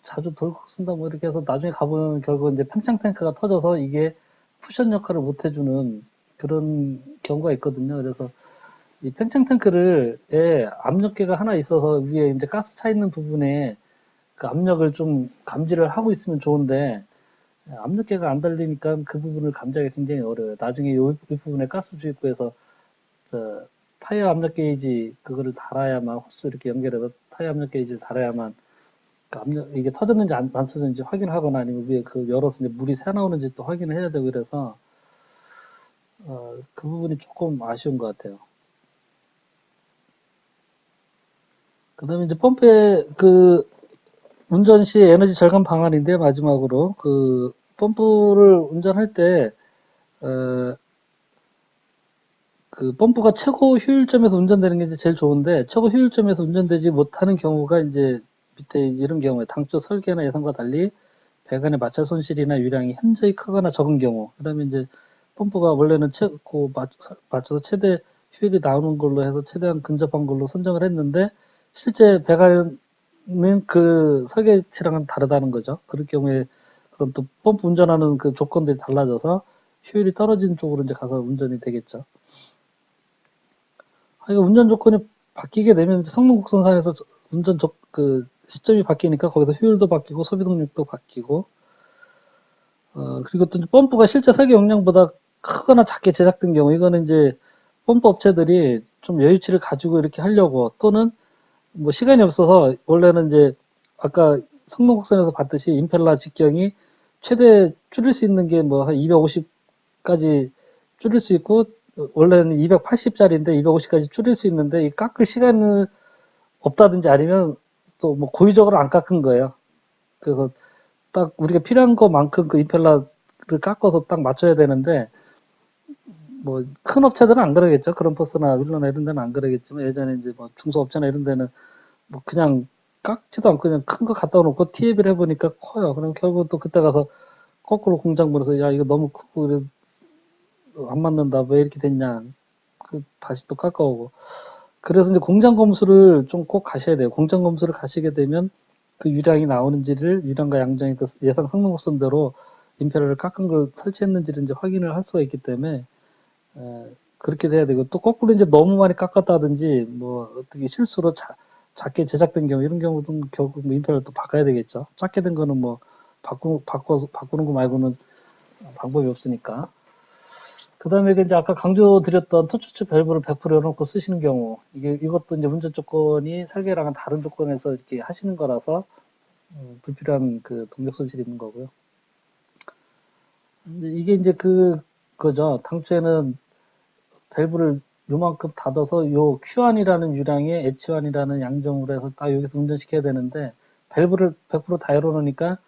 자주 돌고 쓴다 뭐 이렇게 해서 나중에 가보면 결국 이제 팽창 탱크가 터져서 이게 쿠션 역할을 못 해주는 그런 경우가 있거든요. 그래서 이 팽창 탱크를 압력계가 하나 있어서 위에 이제 가스 차 있는 부분에 그 압력을 좀 감지를 하고 있으면 좋은데 압력계가 안 달리니까 그 부분을 감지하기 굉장히 어려워요. 나중에 이 부분에 가스 주입구에서 타이어 압력 게이지 그거를 달아야만 호스 이렇게 연결해서 타이어 압력 게이지를 달아야만 그 압력 이게 터졌는지 안 터졌는지 확인하거나 아니면 위에 그 열어서 이제 물이 새 나오는지 또 확인을 해야 되고 그래서 그 부분이 조금 아쉬운 것 같아요. 그 다음에 이제 펌프의 그 운전 시 에너지 절감 방안인데 마지막으로 그 펌프를 운전할 때 그 펌프가 최고 효율점에서 운전되는 게 이제 제일 좋은데 최고 효율점에서 운전되지 못하는 경우가 이제 밑에 이런 경우에 당초 설계나 예상과 달리 배관의 마찰 손실이나 유량이 현저히 크거나 적은 경우 그러면 이제 펌프가 원래는 맞춰서 최대 효율이 나오는 걸로 해서 최대한 근접한 걸로 선정을 했는데 실제 배관은 그 설계치랑은 다르다는 거죠. 그럴 경우에 그럼 또 펌프 운전하는 그 조건들이 달라져서 효율이 떨어진 쪽으로 이제 가서 운전이 되겠죠. 운전 조건이 바뀌게 되면 성능 곡선상에서 운전 그 시점이 바뀌니까 거기서 효율도 바뀌고 소비 동력도 바뀌고 그리고 또 펌프가 실제 설계 용량보다 크거나 작게 제작된 경우 이거는 이제 펌프 업체들이 좀 여유치를 가지고 이렇게 하려고 또는 뭐 시간이 없어서 원래는 이제 아까 성능 곡선에서 봤듯이 임펠러 직경이 최대 줄일 수 있는 게 뭐 한 250까지 줄일 수 있고 원래는 280짜리인데 250까지 줄일 수 있는데 이 깎을 시간을 없다든지 아니면 또 뭐 고의적으로 안 깎은 거예요. 그래서 딱 우리가 필요한 것만큼 그 임펠러를 깎아서 딱 맞춰야 되는데 뭐 큰 업체들은 안 그러겠죠. 그런포스나 윌러나 이런 데는 안 그러겠지만 예전에 이제 뭐 중소업체나 이런 데는 뭐 그냥 깎지도 않고 그냥 큰 거 갖다 놓고 TAB를 해보니까 커요. 그럼 결국 또 그때 가서 거꾸로 공장 보내서 야 이거 너무 크고 그래서 안 맞는다. 왜 이렇게 됐냐. 다시 또 깎아오고. 그래서 이제 공장 검수를 좀 꼭 가셔야 돼요. 공장 검수를 가시게 되면 그 유량이 나오는지를 유량과 양정의 그 예상 성능 곡선대로 임페러를 깎은 걸 설치했는지를 이제 확인을 할 수가 있기 때문에 그렇게 돼야 되고 또 거꾸로 이제 너무 많이 깎았다든지 뭐 어떻게 실수로 작게 제작된 경우 이런 경우는 결국 뭐 임페러를 또 바꿔야 되겠죠. 작게 된 거는 뭐 바꾸는 거 말고는 방법이 없으니까. 그 다음에 이제 아까 강조드렸던 터치추 밸브를 100% 열어놓고 쓰시는 경우, 이것도 이제 운전 조건이 설계랑은 다른 조건에서 이렇게 하시는 거라서, 불필요한 그 동력 손실이 있는 거고요. 이게 이제 그거죠. 당초에는 밸브를 요만큼 닫아서 요 Q1이라는 유량에 H1이라는 양정으로 해서 딱 여기서 운전시켜야 되는데, 밸브를 100% 다 열어놓으니까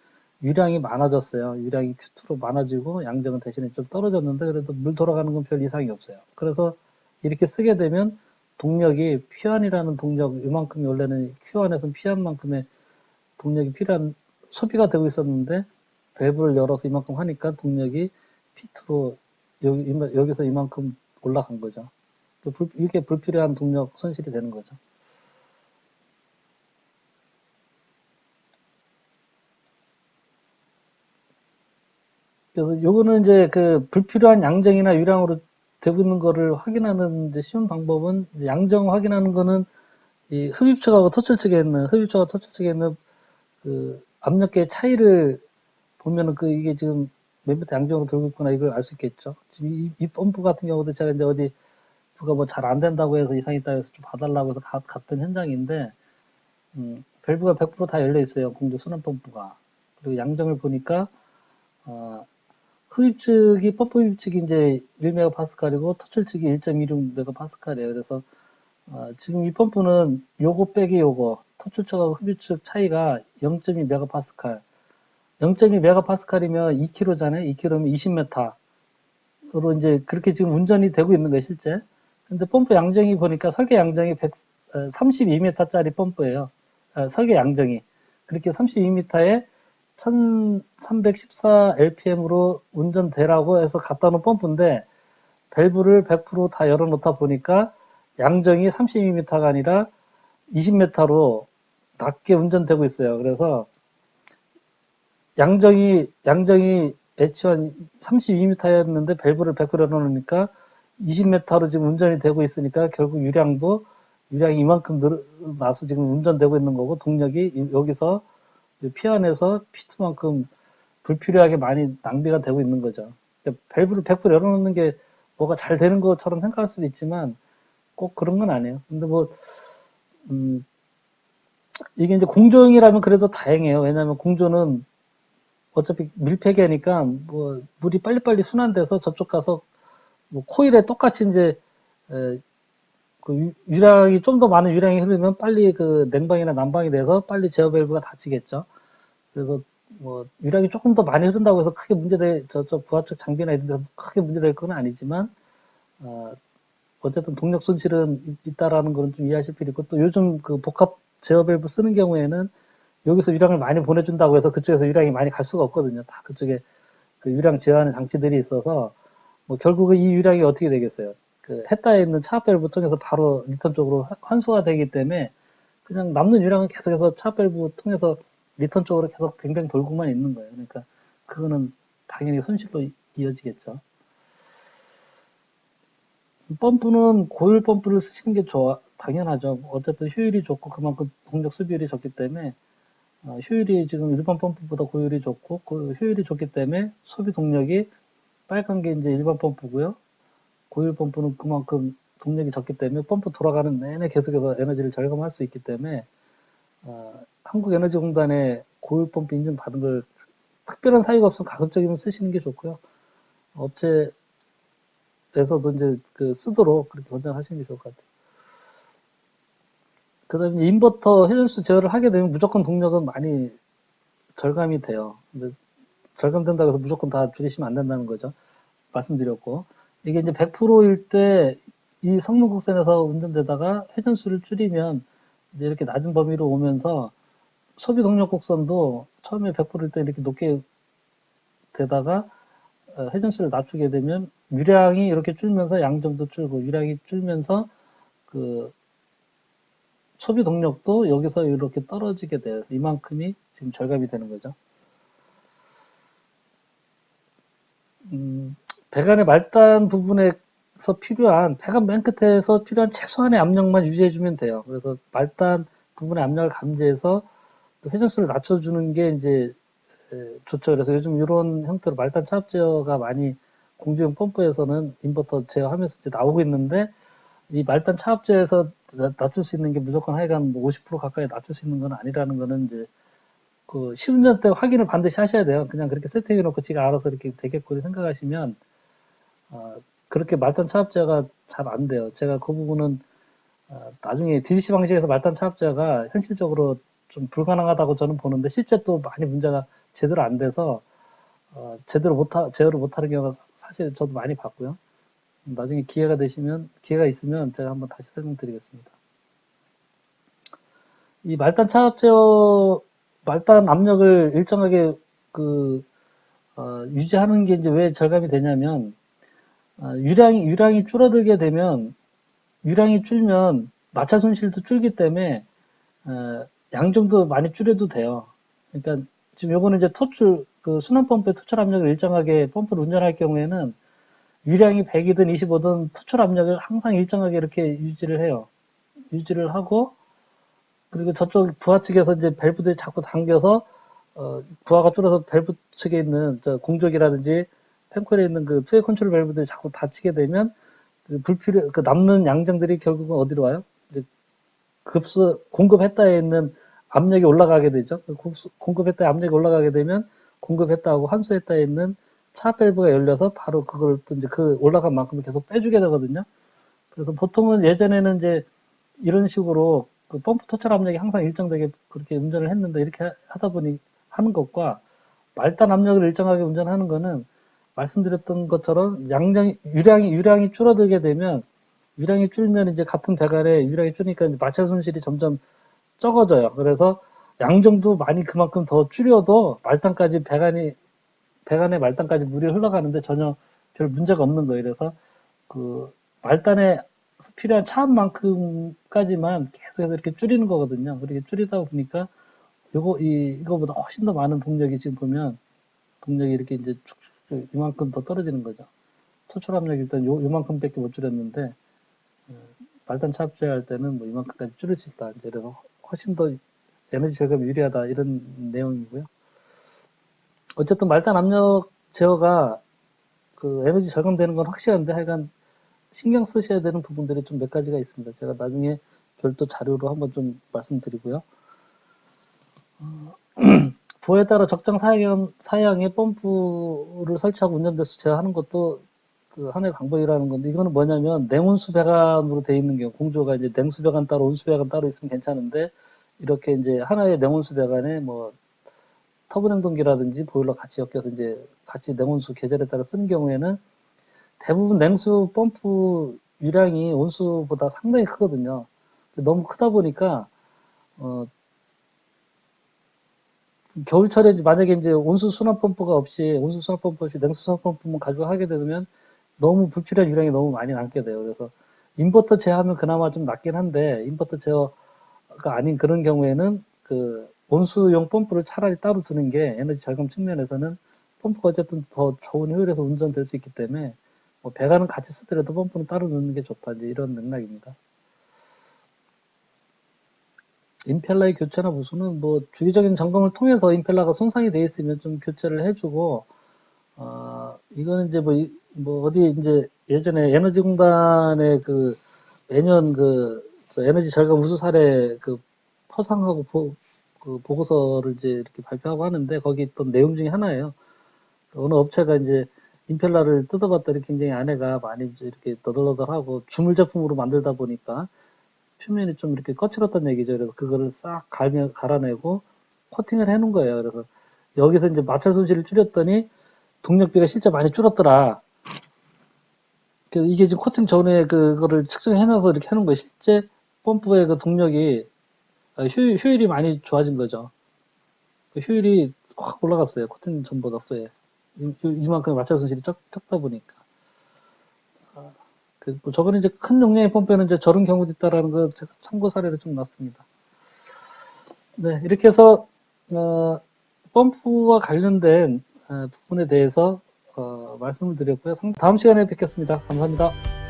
유량이 많아졌어요. 유량이 Q2로 많아지고 양정은 대신에 좀 떨어졌는데 그래도 물 돌아가는 건 별 이상이 없어요. 그래서 이렇게 쓰게 되면 동력이 P1이라는 동력, 이만큼이 원래는 Q1에서는 P1만큼의 동력이 필요한 소비가 되고 있었는데 밸브를 열어서 이만큼 하니까 동력이 P2로 여기서 이만큼 올라간 거죠. 이게 불필요한 동력 손실이 되는 거죠. 그래서 요거는 이제 그 불필요한 양정이나 유량으로 되고 있는 거를 확인하는 이제 쉬운 방법은 양정 확인하는 거는 이 흡입 측하고 터출 측에 있는 흡입 측하고 터출 측에 있는 그 압력계의 차이를 보면은 이게 지금 맨 밑에 양정으로 들고 있구나 이걸 알 수 있겠죠. 지금 이 펌프 같은 경우도 제가 이제 어디 누가 뭐 잘 안 된다고 해서 이상이 있다 해서 좀 봐달라고 해서 갔던 현장인데 밸브가 100%다 열려 있어요. 공조 순환 펌프가. 그리고 양정을 보니까 흡입 측이 펌프 흡입 측이 이제 1메가파스칼이고 터출 측이 1.26메가파스칼이에요. 그래서 지금 이 펌프는 요거 빼기 요거 터출 측하고 흡입 측 차이가 0.2메가파스칼. 0.2메가파스칼이면 2kg잖아요. 2kg면 20m로 이제 그렇게 지금 운전이 되고 있는 거예요, 실제. 근데 펌프 양정이 보니까 설계 양정이 32m짜리 펌프예요. 설계 양정이. 그렇게 32m에 1314 rpm으로 운전되라고 해서 갖다 놓은 펌프인데 밸브를 100%다 열어놓다 보니까 양정이 32m가 아니라 20m로 낮게 운전되고 있어요. 그래서 양정이 H1 32m였는데 밸브를 100% 열어놓으니까 20m로 지금 운전이 되고 있으니까 결국 유량이 이만큼 나서 지금 운전되고 있는 거고 동력이 여기서 P1에서 P2만큼 불필요하게 많이 낭비가 되고 있는 거죠. 그러니까 밸브를 100% 열어놓는 게 뭐가 잘 되는 것처럼 생각할 수도 있지만 꼭 그런 건 아니에요. 근데 이게 이제 공조용이라면 그래도 다행이에요. 왜냐하면 공조는 어차피 밀폐계니까 물이 빨리빨리 순환돼서 저쪽 가서 코일에 똑같이 이제 유량이 좀 더 많은 유량이 흐르면 빨리 냉방이나 난방이 돼서 빨리 제어 밸브가 닫히겠죠. 그래서 유량이 조금 더 많이 흐른다고 해서 크게 부하측 장비나 이런 데서 크게 문제될 건 아니지만 어쨌든 동력 손실은 있다라는 거는 좀 이해하실 필요 있고 또 요즘 복합 제어 밸브 쓰는 경우에는 여기서 유량을 많이 보내준다고 해서 그쪽에서 유량이 많이 갈 수가 없거든요. 다 그쪽에 유량 제어하는 장치들이 있어서 결국은 이 유량이 어떻게 되겠어요? 헤다에 있는 차압 밸브 통해서 바로 리턴 쪽으로 환수가 되기 때문에 그냥 남는 유량은 계속해서 차압 밸브 통해서 리턴 쪽으로 계속 뱅뱅 돌고만 있는 거예요. 그러니까 그거는 당연히 손실로 이어지겠죠. 펌프는 고효율 펌프를 쓰시는 게 당연하죠. 어쨌든 효율이 좋고 그만큼 동력 수비율이 좋기 때문에 효율이 지금 일반 펌프보다 고효율이 좋고 효율이 좋기 때문에 소비 동력이 빨간 게 이제 일반 펌프고요. 고효율 펌프는 그만큼 동력이 적기 때문에 펌프 돌아가는 내내 계속해서 에너지를 절감할 수 있기 때문에 한국에너지공단에 고효율 펌프 인증 받은 걸 특별한 사유가 없으면 가급적이면 쓰시는 게 좋고요. 업체에서도 이제 쓰도록 그렇게 권장하시는 게 좋을 것 같아요. 그 다음에 인버터 회전수 제어를 하게 되면 무조건 동력은 많이 절감이 돼요. 근데 절감된다고 해서 무조건 다 줄이시면 안 된다는 거죠. 말씀드렸고. 이게 이제 100%일 때 이 성능 곡선에서 운전되다가 회전수를 줄이면 이제 이렇게 낮은 범위로 오면서 소비 동력 곡선도 처음에 100%일 때 이렇게 높게 되다가 회전수를 낮추게 되면 유량이 이렇게 줄면서 양정도 줄고 유량이 줄면서 그 소비 동력도 여기서 이렇게 떨어지게 돼요. 이만큼이 지금 절감이 되는 거죠. 배관의 말단 부분에서 필요한, 배관 맨 끝에서 필요한 최소한의 압력만 유지해주면 돼요. 그래서 말단 부분의 압력을 감지해서 회전수를 낮춰주는 게 이제 좋죠. 그래서 요즘 이런 형태로 말단 차압 제어가 많이 공주용 펌프에서는 인버터 제어하면서 이제 나오고 있는데, 이 말단 차압 제어에서 낮출 수 있는 게 무조건 하여간 50% 가까이 낮출 수 있는 건 아니라는 거는 이제 그 시운전 때 확인을 반드시 하셔야 돼요. 그냥 그렇게 세팅해 놓고 지가 알아서 이렇게 되겠고 생각하시면 그렇게 말단 차압 제어가 잘 안 돼요. 제가 그 부분은 나중에 DDC 방식에서 말단 차압 제어가 현실적으로 좀 불가능하다고 저는 보는데, 실제 또 많이 문제가 제대로 안 돼서 제대로 제어를 못하는 경우가 사실 저도 많이 봤고요. 나중에 기회가 있으면 제가 한번 다시 설명드리겠습니다. 이 말단 차압 제어, 말단 압력을 일정하게 유지하는 게 이제 왜 절감이 되냐면, 유량이 줄어들게 되면, 유량이 줄면 마찰 손실도 줄기 때문에 양정도 많이 줄여도 돼요. 그러니까 지금 요거는 이제 순환 펌프의 토출 압력을 일정하게 펌프를 운전할 경우에는 유량이 100이든 25든 토출 압력을 항상 일정하게 이렇게 유지를 해요. 유지를 하고, 그리고 저쪽 부하 측에서 이제 밸브들이 자꾸 당겨서 부하가 줄어서 밸브 측에 있는 공조기라든지 팬코일에 있는 그 투웨이 컨트롤 밸브들이 자꾸 닫히게 되면 그 남는 양정들이 결국은 어디로 와요? 이제 공급했다에 있는 압력이 올라가게 되죠. 공급했다에 압력이 올라가게 되면 공급했다하고 환수했다에 있는 차압 밸브가 열려서 바로 그걸 또 이제 그 올라간 만큼을 계속 빼주게 되거든요. 그래서 보통은 예전에는 이제 이런 식으로 그 펌프 토출 압력이 항상 일정되게 그렇게 운전을 했는데, 이렇게 하다 보니 하는 것과 말단 압력을 일정하게 운전하는 거는 말씀드렸던 것처럼 유량이 줄어들게 되면, 유량이 줄면 이제 같은 배관에 유량이 줄으니까 이제 마찰 손실이 점점 적어져요. 그래서 양정도 많이 그만큼 더 줄여도 배관의 말단까지 물이 흘러가는데 전혀 별 문제가 없는 거예요. 그래서 그 말단에 필요한 차압만큼까지만 계속해서 이렇게 줄이는 거거든요. 그렇게 줄이다 보니까 이거보다 훨씬 더 많은 동력이 지금 보면 동력이 이렇게 이제 축축 이만큼 더 떨어지는 거죠. 토출 압력이 일단 요만큼밖에 못 줄였는데 말단 차압 제어할 때는 뭐 이만큼까지 줄일 수 있다. 이제 그래서 훨씬 더 에너지 절감이 유리하다, 이런 내용이고요. 어쨌든 말단 압력 제어가 그 에너지 절감되는 건 확실한데, 하여간 신경 쓰셔야 되는 부분들이 좀 몇 가지가 있습니다. 제가 나중에 별도 자료로 한번 좀 말씀드리고요. 부하에 따라 적정 사양의 펌프를 설치하고 운전대수 제어하는 것도 그 하나의 방법이라는 건데, 이거는 뭐냐면 냉온수 배관으로 되어 있는 경우, 공조가 이제 냉수 배관 따로 온수 배관 따로 있으면 괜찮은데, 이렇게 이제 하나의 냉온수 배관에 뭐 터보 냉동기라든지 보일러 같이 엮여서 이제 같이 냉온수 계절에 따라 쓰는 경우에는 대부분 냉수 펌프 유량이 온수보다 상당히 크거든요. 너무 크다 보니까 겨울철에 만약에 이제 온수 순환 펌프 없이 냉수 순환 펌프만 가지고 하게 되면 너무 불필요한 유량이 너무 많이 남게 돼요. 그래서 인버터 제어하면 그나마 좀 낫긴 한데, 인버터 제어가 아닌 그런 경우에는 그 온수용 펌프를 차라리 따로 두는 게 에너지 절감 측면에서는 펌프가 어쨌든 더 좋은 효율에서 운전될 수 있기 때문에 뭐 배관은 같이 쓰더라도 펌프는 따로 넣는 게 좋다, 이제 이런 맥락입니다. 임펠러의 교체나 보수는 뭐 주기적인 점검을 통해서 임펠러가 손상이 돼 있으면 좀 교체를 해주고, 이거는 이제 뭐 어디 이제 예전에 에너지공단의 그 매년 에너지 절감 우수 사례 포상하고 보고서를 이제 이렇게 발표하고 하는데, 거기 있던 내용 중에 하나예요. 어느 업체가 이제 임펠러를 뜯어봤더니 굉장히 안에가 많이 이렇게 너덜너덜하고 주물 제품으로 만들다 보니까 표면이 좀 이렇게 거칠었던 얘기죠. 그래서 그거를 싹 갈아내고 코팅을 해놓은 거예요. 그래서 여기서 이제 마찰 손실을 줄였더니 동력비가 실제 많이 줄었더라. 그래서 이게 지금 코팅 전에 그거를 측정해놔서 이렇게 해놓은 거예요. 실제 펌프의 그 동력이 효율이 많이 좋아진 거죠. 그 효율이 확 올라갔어요. 코팅 전보다 후에. 이만큼 마찰 손실이 적다 보니까. 뭐 저거는 이제 큰 용량의 펌프에는 이제 저런 경우도 있다라는 거 제가 참고 사례를 좀 놨습니다. 네, 이렇게 해서, 펌프와 관련된 부분에 대해서 말씀을 드렸고요. 다음 시간에 뵙겠습니다. 감사합니다.